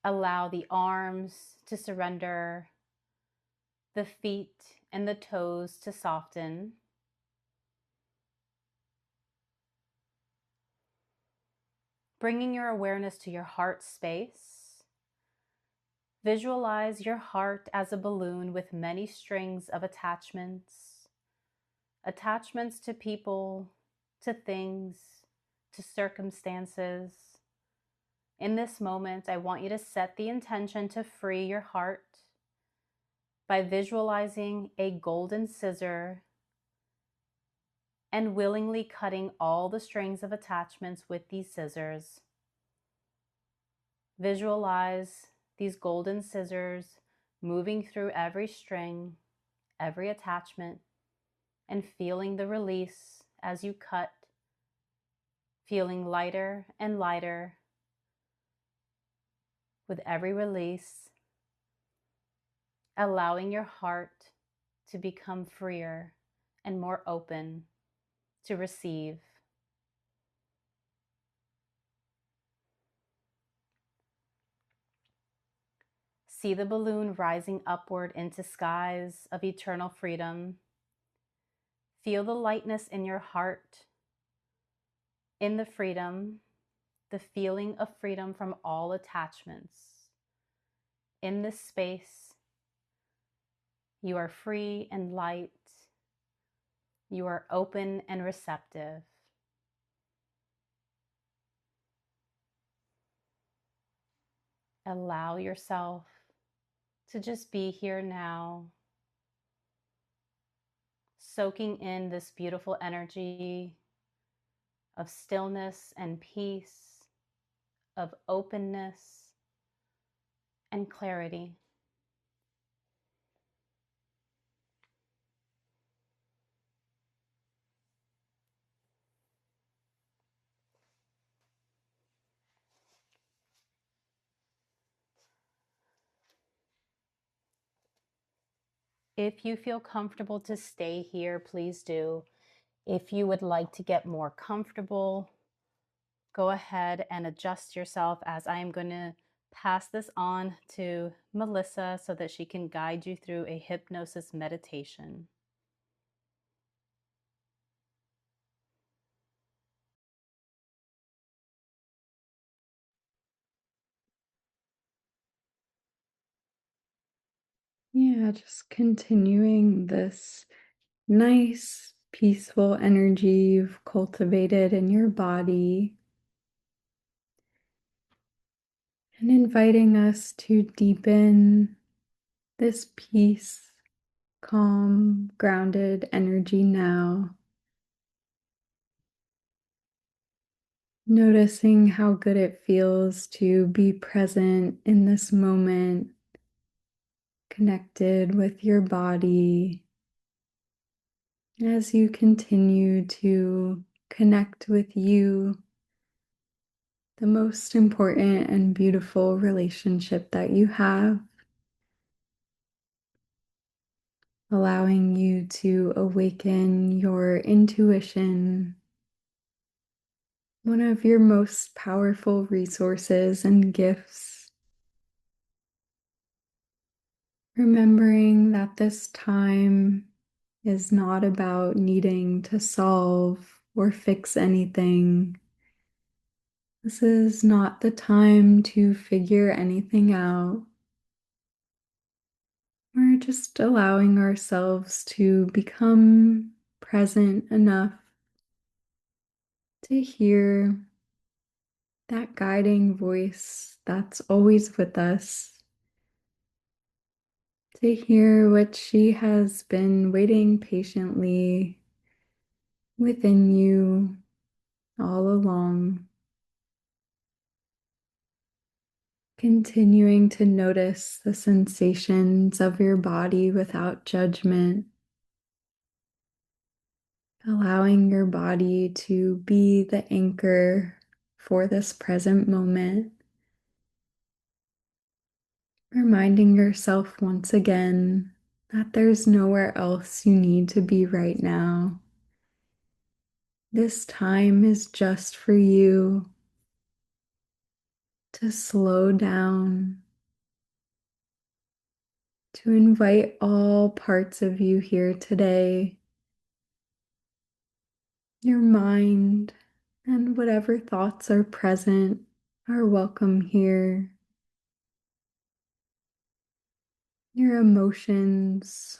Allow the arms to surrender, the feet and the toes to soften. Bringing your awareness to your heart space. Visualize your heart as a balloon with many strings of attachments. Attachments to people, to things, to circumstances. In this moment, I want you to set the intention to free your heart by visualizing a golden scissor and willingly cutting all the strings of attachments with these scissors. Visualize these golden scissors moving through every string, every attachment, and feeling the release as you cut, feeling lighter and lighter with every release, allowing your heart to become freer and more open to receive. See the balloon rising upward into skies of eternal freedom. Feel the lightness in your heart, in the freedom, the feeling of freedom from all attachments. In this space, you are free and light. You are open and receptive. Allow yourself to just be here now, soaking in this beautiful energy of stillness and peace, of openness and clarity. If you feel comfortable to stay here, please do. If you would like to get more comfortable, go ahead and adjust yourself as I am going to pass this on to Melissa so that she can guide you through a hypnosis meditation. Yeah, just continuing this nice, peaceful energy you've cultivated in your body and inviting us to deepen this peace, calm, grounded energy now. Noticing how good it feels to be present in this moment, connected with your body as you continue to connect with you, the most important and beautiful relationship that you have, allowing you to awaken your intuition, one of your most powerful resources and gifts. Remembering that this time is not about needing to solve or fix anything. This is not the time to figure anything out. We're just allowing ourselves to become present enough to hear that guiding voice that's always with us, to hear what she has been waiting patiently within you all along. Continuing to notice the sensations of your body without judgment, allowing your body to be the anchor for this present moment, reminding yourself once again that there's nowhere else you need to be right now. This time is just for you to slow down, to invite all parts of you here today, your mind and whatever thoughts are present are welcome here. Your emotions,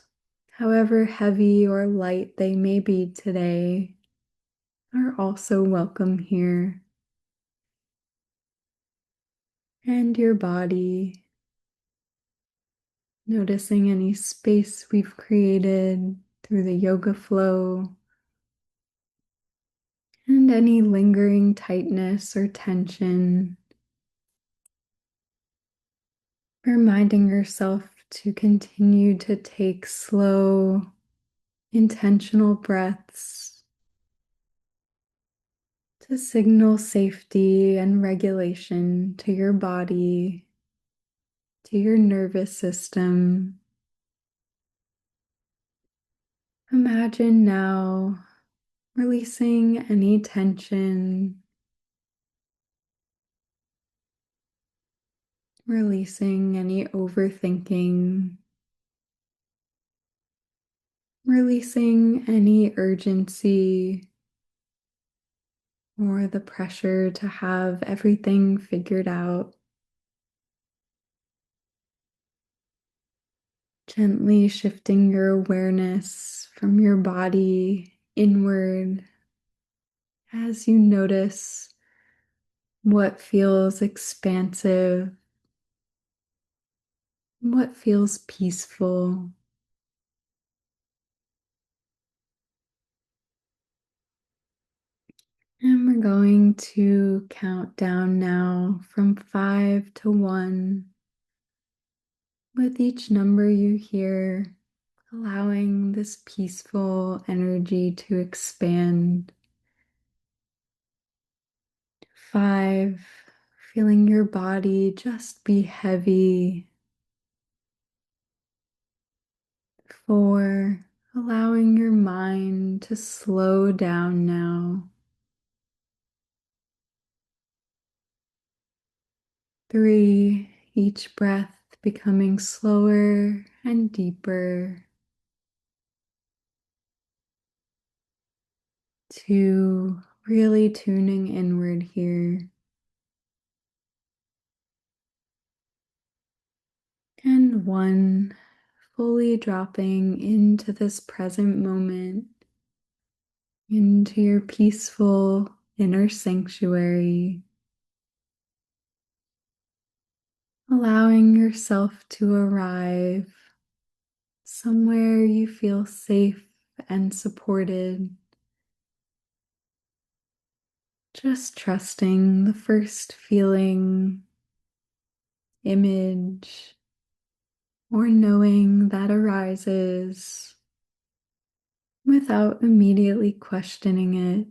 however heavy or light they may be today, are also welcome here. And your body, noticing any space we've created through the yoga flow, and any lingering tightness or tension. Reminding yourself to continue to take slow, intentional breaths to signal safety and regulation to your body, to your nervous system. Imagine now releasing any tension, releasing any overthinking, releasing any urgency or the pressure to have everything figured out. Gently shifting your awareness from your body inward as you notice what feels expansive, what feels peaceful. And we're going to count down now from 5 to 1. With each number you hear, allowing this peaceful energy to expand. 5, feeling your body just be heavy. 4, allowing your mind to slow down now. 3, each breath becoming slower and deeper. 2, really tuning inward here. And 1, fully dropping into this present moment, into your peaceful inner sanctuary, allowing yourself to arrive somewhere you feel safe and supported. Just trusting the first feeling, image, or knowing that arises without immediately questioning it.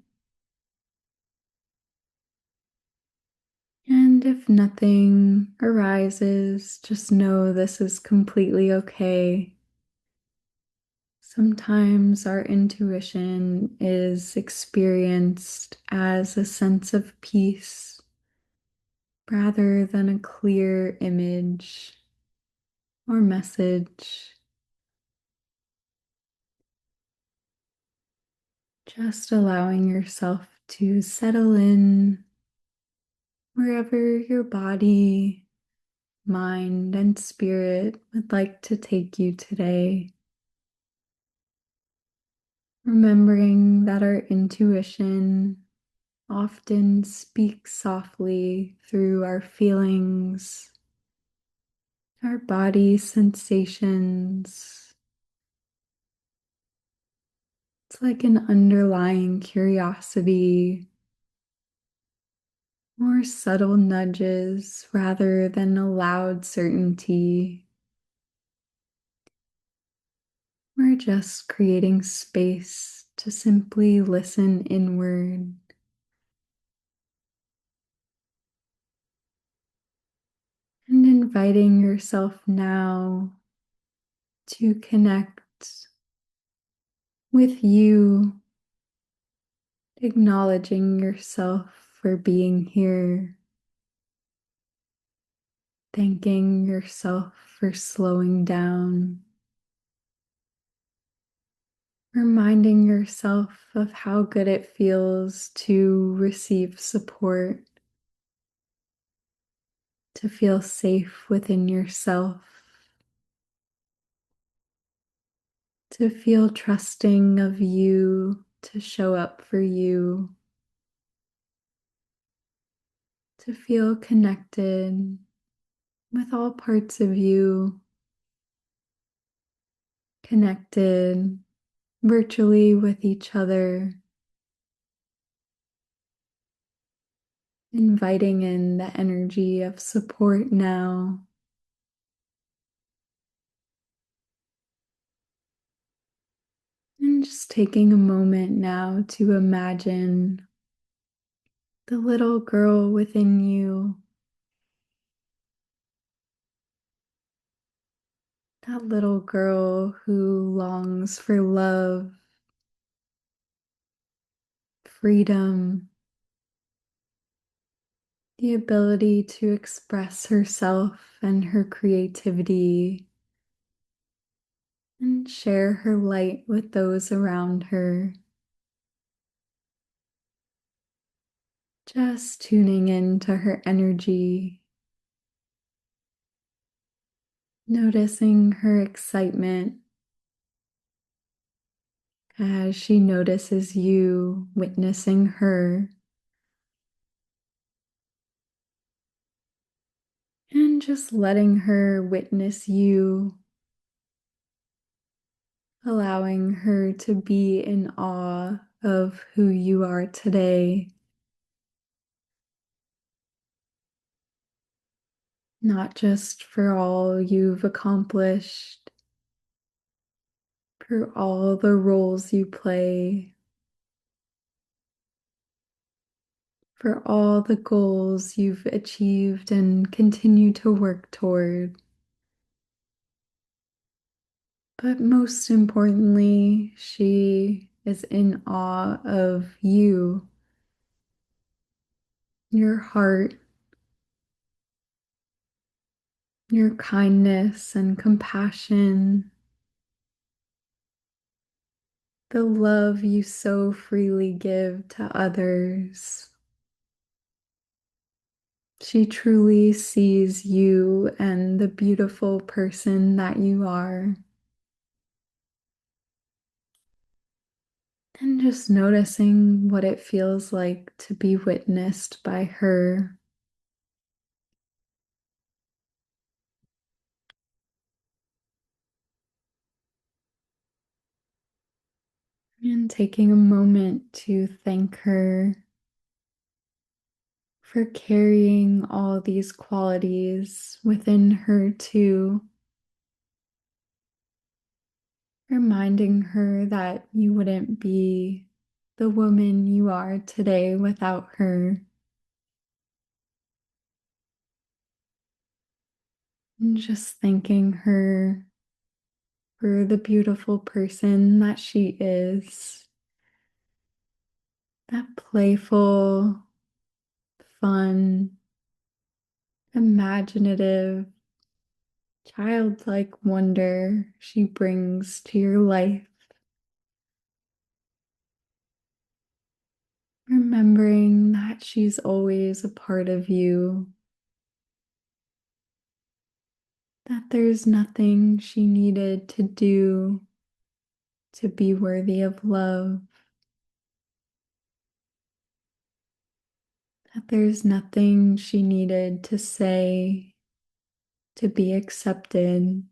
And if nothing arises, just know this is completely okay. Sometimes our intuition is experienced as a sense of peace rather than a clear image or message. Just allowing yourself to settle in wherever your body, mind, and spirit would like to take you today. Remembering that our intuition often speaks softly through our feelings, our body sensations. It's like an underlying curiosity or subtle nudges rather than a loud certainty. We're just creating space to simply listen inward and inviting yourself now to connect with you, acknowledging yourself for being here, thanking yourself for slowing down, reminding yourself of how good it feels to receive support, to feel safe within yourself, to feel trusting of you, to show up for you, to feel connected with all parts of you, connected virtually with each other, inviting in the energy of support now. And just taking a moment now to imagine the little girl within you, that little girl who longs for love, freedom, the ability to express herself and her creativity and share her light with those around her. Just tuning into her energy, noticing her excitement as she notices you, witnessing her, and just letting her witness you, allowing her to be in awe of who you are today. not just for all you've accomplished, for all the roles you play, for all the goals you've achieved and continue to work toward. But most importantly, she is in awe of you, your heart, your kindness and compassion, the love you so freely give to others. She truly sees you and the beautiful person that you are. And just noticing what it feels like to be witnessed by her. And taking a moment to thank her for carrying all these qualities within her too, reminding her that you wouldn't be the woman you are today without her. And just thanking her for the beautiful person that she is, that playful, fun, imaginative, childlike wonder she brings to your life. Remembering that she's always a part of you, that there's nothing she needed to do to be worthy of love, that there's nothing she needed to say to be accepted,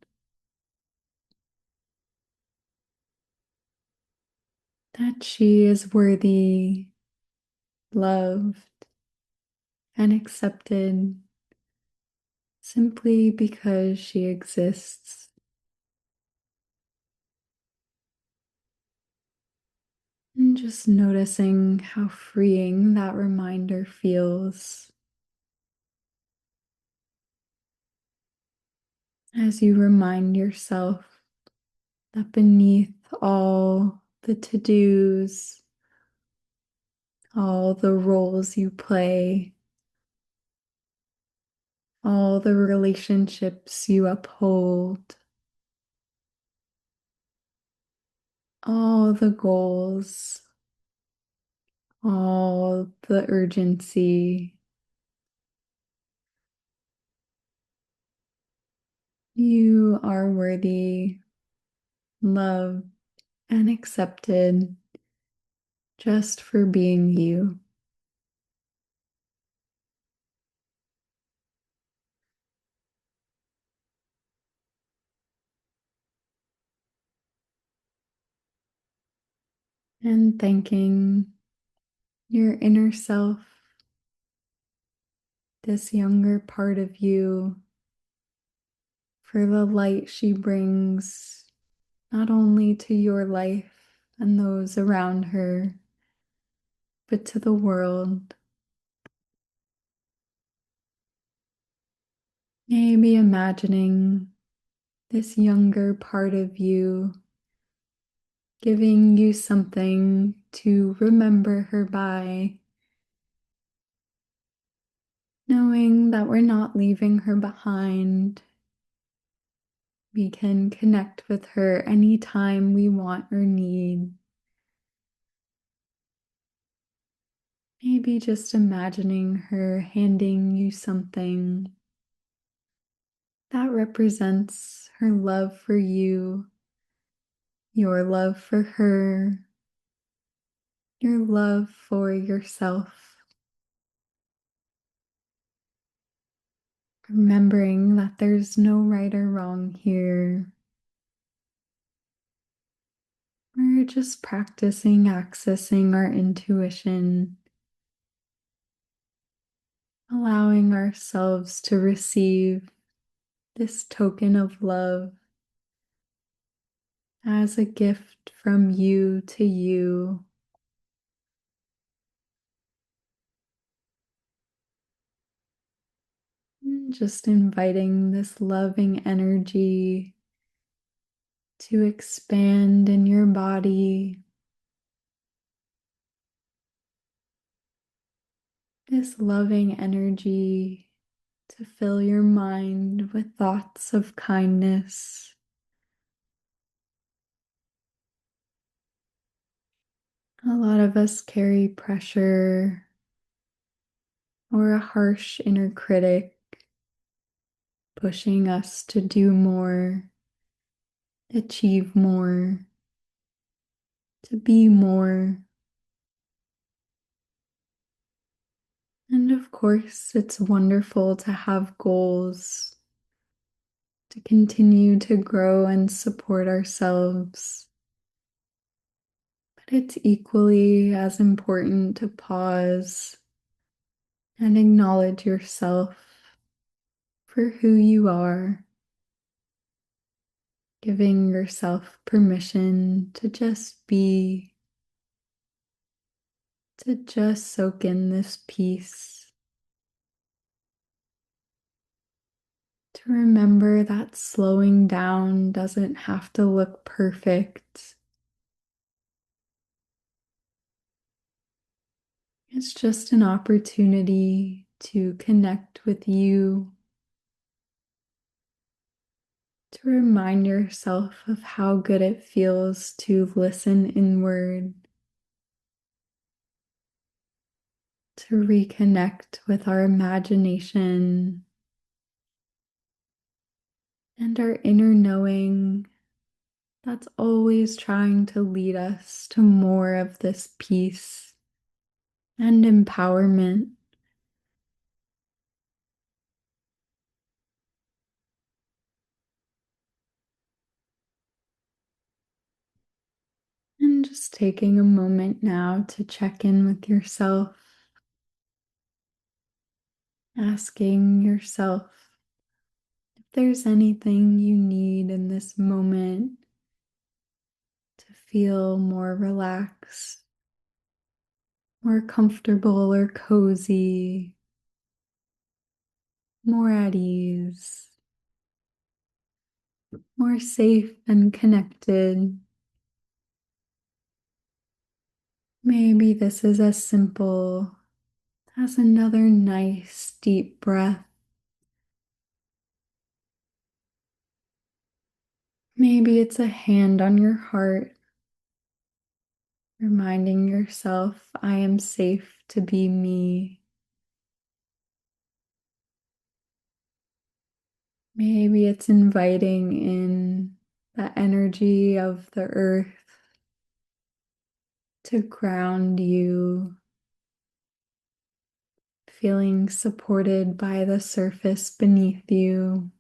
that she is worthy, loved, and accepted simply because she exists. And just noticing how freeing that reminder feels as you remind yourself that beneath all the to-dos, all the roles you play, all the relationships you uphold, all the goals, all the urgency, you are worthy, loved, and accepted just for being you. And thanking your inner self, this younger part of you, for the light she brings not only to your life and those around her, but to the world. Maybe imagining this younger part of you giving you something to remember her by, knowing that we're not leaving her behind. We can connect with her anytime we want or need. Maybe just imagining her handing you something that represents her love for you, your love for her, your love for yourself. Remembering that there's no right or wrong here. We're just practicing accessing our intuition, allowing ourselves to receive this token of love as a gift from you to you. And just inviting this loving energy to expand in your body, this loving energy to fill your mind with thoughts of kindness. A lot of us carry pressure or a harsh inner critic pushing us to do more, achieve more, to be more. And of course, it's wonderful to have goals, to continue to grow and support ourselves. But it's equally as important to pause and acknowledge yourself for who you are, giving yourself permission to just be, to just soak in this peace, to remember that slowing down doesn't have to look perfect. It's just an opportunity to connect with you, to remind yourself of how good it feels to listen inward, to reconnect with our imagination and our inner knowing that's always trying to lead us to more of this peace and empowerment. And just taking a moment now to check in with yourself, asking yourself if there's anything you need in this moment to feel more relaxed, more comfortable or cozy, more at ease, more safe and connected. Maybe this is as simple as another nice deep breath. Maybe it's a hand on your heart, reminding yourself, I am safe to be me. Maybe it's inviting in the energy of the earth to ground you, feeling supported by the surface beneath you.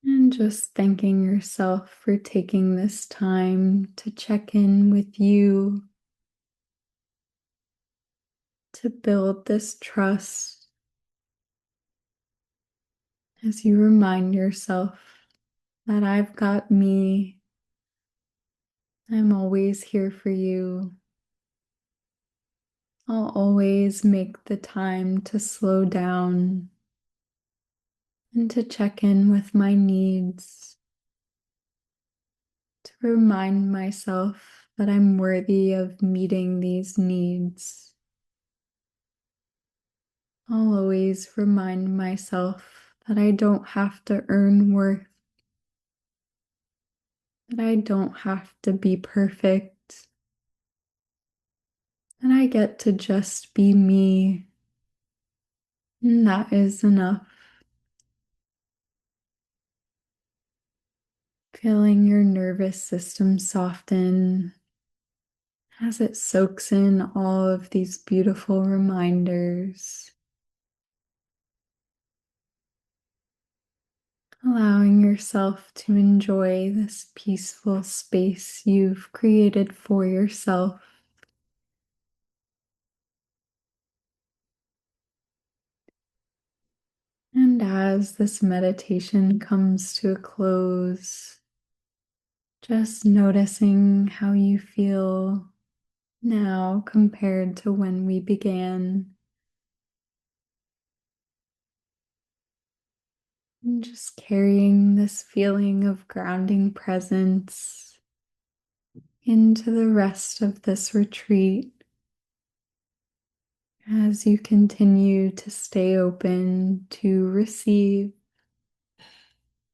And just thanking yourself for taking this time to check in with you, to build this trust as you remind yourself that I've got me. I'm always here for you. I'll always make the time to slow down and to check in with my needs, to remind myself that I'm worthy of meeting these needs. I'll always remind myself that I don't have to earn worth, that I don't have to be perfect, and I get to just be me, and that is enough. Feeling your nervous system soften as it soaks in all of these beautiful reminders. allowing yourself to enjoy this peaceful space you've created for yourself. And as this meditation comes to a close, just noticing how you feel now compared to when we began. And just carrying this feeling of grounding presence into the rest of this retreat as you continue to stay open to receive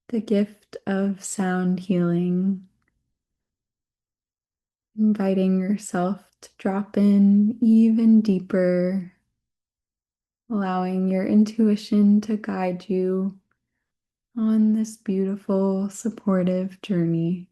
the gift of sound healing, inviting yourself to drop in even deeper, allowing your intuition to guide you on this beautiful, supportive journey.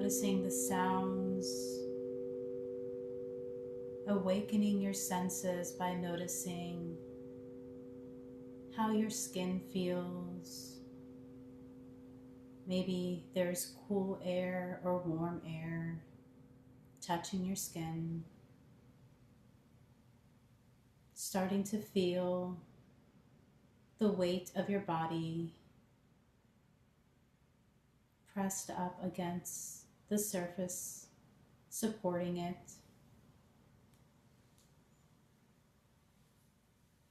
noticing the sounds, awakening your senses by noticing how your skin feels. Maybe there's cool air or warm air touching your skin, starting to feel the weight of your body pressed up against the surface, supporting it.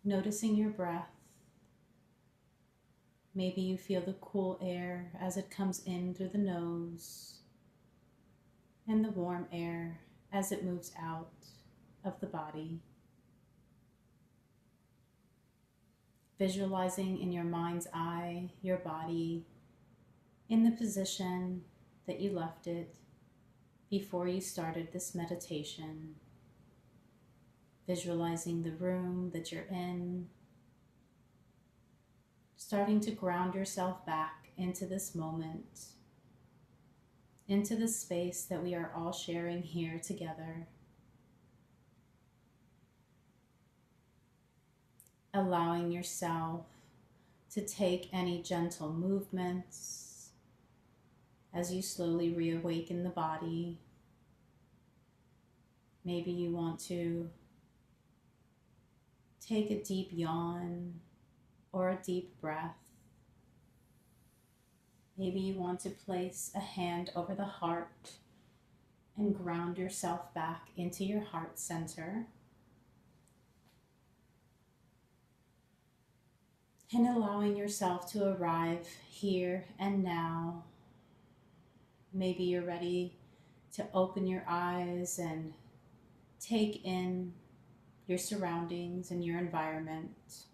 Noticing your breath. Maybe you feel the cool air as it comes in through the nose and the warm air as it moves out of the body. Visualizing in your mind's eye your body in the position that you left it before you started this meditation. Visualizing the room that you're in, starting to ground yourself back into this moment, into the space that we are all sharing here together. Allowing yourself to take any gentle movements as you slowly reawaken the body. Maybe you want to take a deep yawn or a deep breath. Maybe you want to place a hand over the heart and ground yourself back into your heart center. And allowing yourself to arrive here and now. Maybe you're ready to open your eyes and take in your surroundings and your environment.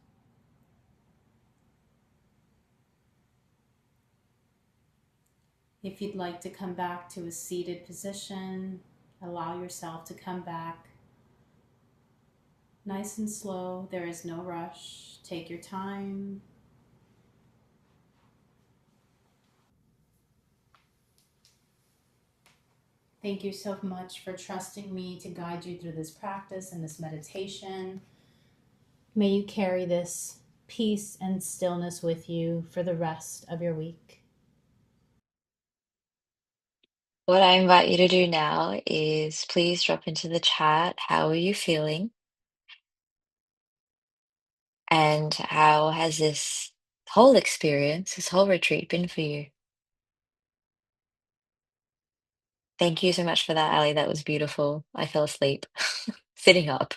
If you'd like to come back to a seated position, allow yourself to come back nice and slow. There is no rush. Take your time. Thank you so much for trusting me to guide you through this practice and this meditation. May you carry this peace and stillness with you for the rest of your week. What I invite you to do now is please drop into the chat, how are you feeling? And how has this whole experience, this whole retreat been for you? Thank you so much for that, Ali. That was beautiful. I fell asleep sitting up.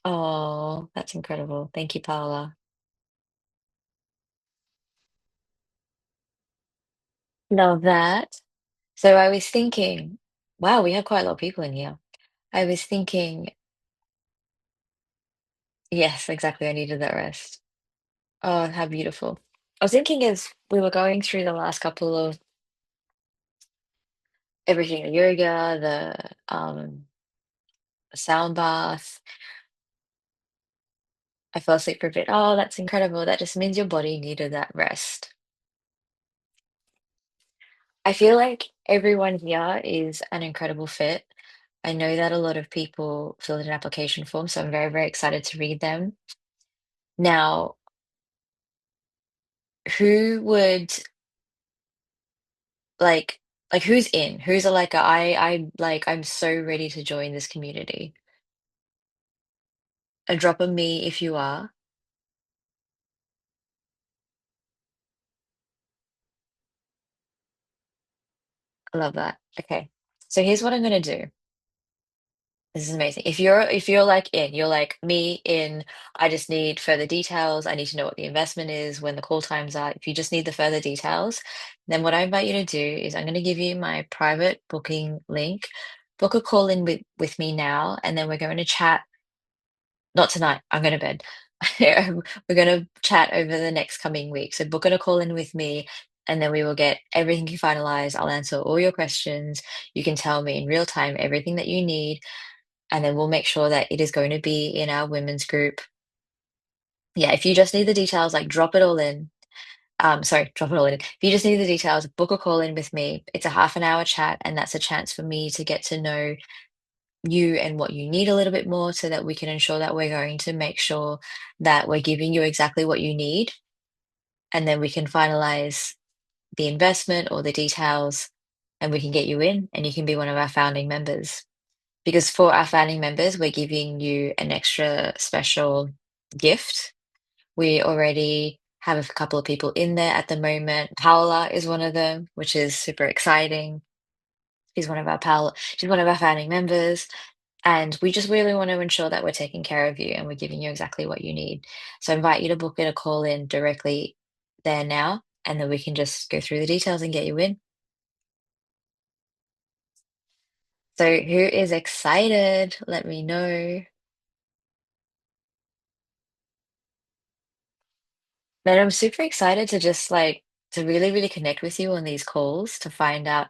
Oh, that's incredible. Thank you, Paula. Love that. So I was thinking, wow, we have quite a lot of people in here. I was thinking, yes, exactly. I needed that rest. Oh, how beautiful. I was thinking as we were going through the last couple of everything, the yoga, the sound bath, I fell asleep for a bit. Oh, that's incredible. That just means your body needed that rest. I feel like everyone here is an incredible fit. I know that a lot of people filled in an application form, so I'm very, very excited to read them. Now, who would like who's in? Who's like I'm so ready to join this community. A drop of me if you are. I love that. Okay. So here's what I'm gonna do. This is amazing. If you're like in, you're like me in, I just need further details. I need to know what the investment is, when the call times are. If you just need the further details, then what I invite you to do is I'm going to give you my private booking link. Book a call in with me now, and then we're going to chat. Not tonight. I'm going to bed. We're going to chat over the next coming week. So book a call in with me, and then we will get everything finalized. I'll answer all your questions. You can tell me in real time everything that you need, and then we'll make sure that it is going to be in our women's group. Yeah, if you just need the details, like drop it all in. sorry, drop it all in. If you just need the details, book a call in with me. It's a half an hour chat, and that's a chance for me to get to know you and what you need a little bit more so that we can ensure that we're going to make sure that we're giving you exactly what you need. And then we can finalize the investment or the details, and we can get you in, and you can be one of our founding members. Because for our founding members, we're giving you an extra special gift. We already have a couple of people in there at the moment. Paola is one of them, which is super exciting. She's one of our founding members. And we just really want to ensure that we're taking care of you and we're giving you exactly what you need. So I invite you to book in a call in directly there now, and then we can just go through the details and get you in. So who is excited? Let me know. Man, I'm super excited to just like to really, really connect with you on these calls to find out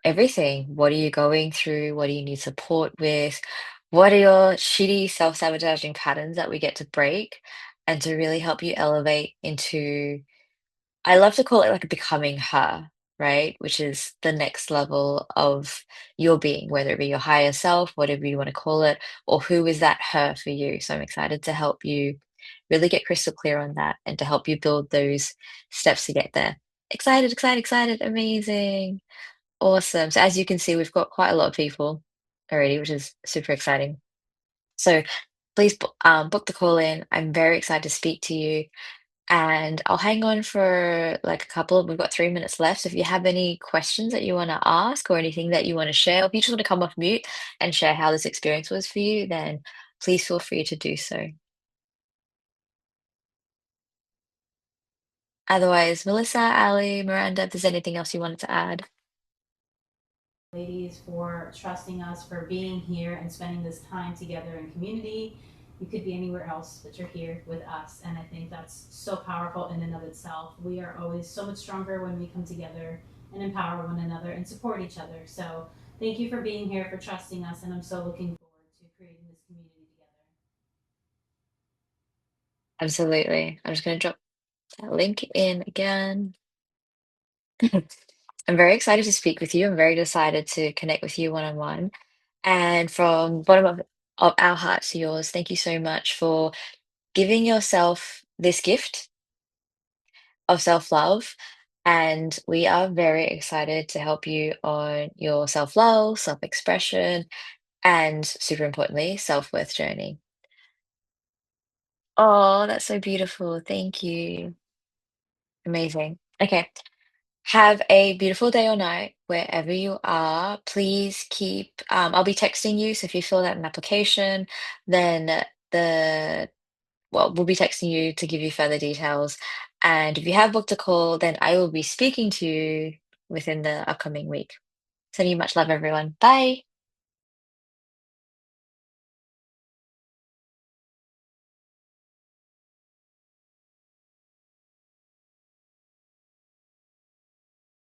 everything. What are you going through? What do you need support with? What are your shitty self-sabotaging patterns that we get to break and to really help you elevate into, I love to call it like becoming her, right? Which is the next level of your being, whether it be your higher self, whatever you want to call it, or who is that her for you. So I'm excited to help you really get crystal clear on that and to help you build those steps to get there. Excited, excited, excited. Amazing. Awesome. So as you can see, we've got quite a lot of people already, which is super exciting. So please book the call in. I'm very excited to speak to you. And I'll hang on for like a couple of, we've got 3 minutes left. So if you have any questions that you want to ask or anything that you want to share, or if you just want to come off mute and share how this experience was for you, then please feel free to do so. Otherwise, Melissa, Ali, Miranda, if there's anything else you wanted to add. Ladies, for trusting us, for being here and spending this time together in community. You could be anywhere else, but you're here with us. And I think that's so powerful in and of itself. We are always so much stronger when we come together and empower one another and support each other. So thank you for being here, for trusting us. And I'm so looking forward to creating this community together. Absolutely. I'm just going to drop that link in again. I'm very excited to speak with you. I'm very excited to connect with you one on one. And from the bottom of our hearts to yours, thank you so much for giving yourself this gift of self love. And we are very excited to help you on your self love, self expression, and super importantly, self worth journey. Oh, that's so beautiful. Thank you. Amazing. Okay. Have a beautiful day or night wherever you are. Please keep, I'll be texting you. So if you fill out an application, then we'll be texting you to give you further details. And if you have booked a call, then I will be speaking to you within the upcoming week. Sending you much love, everyone. Bye.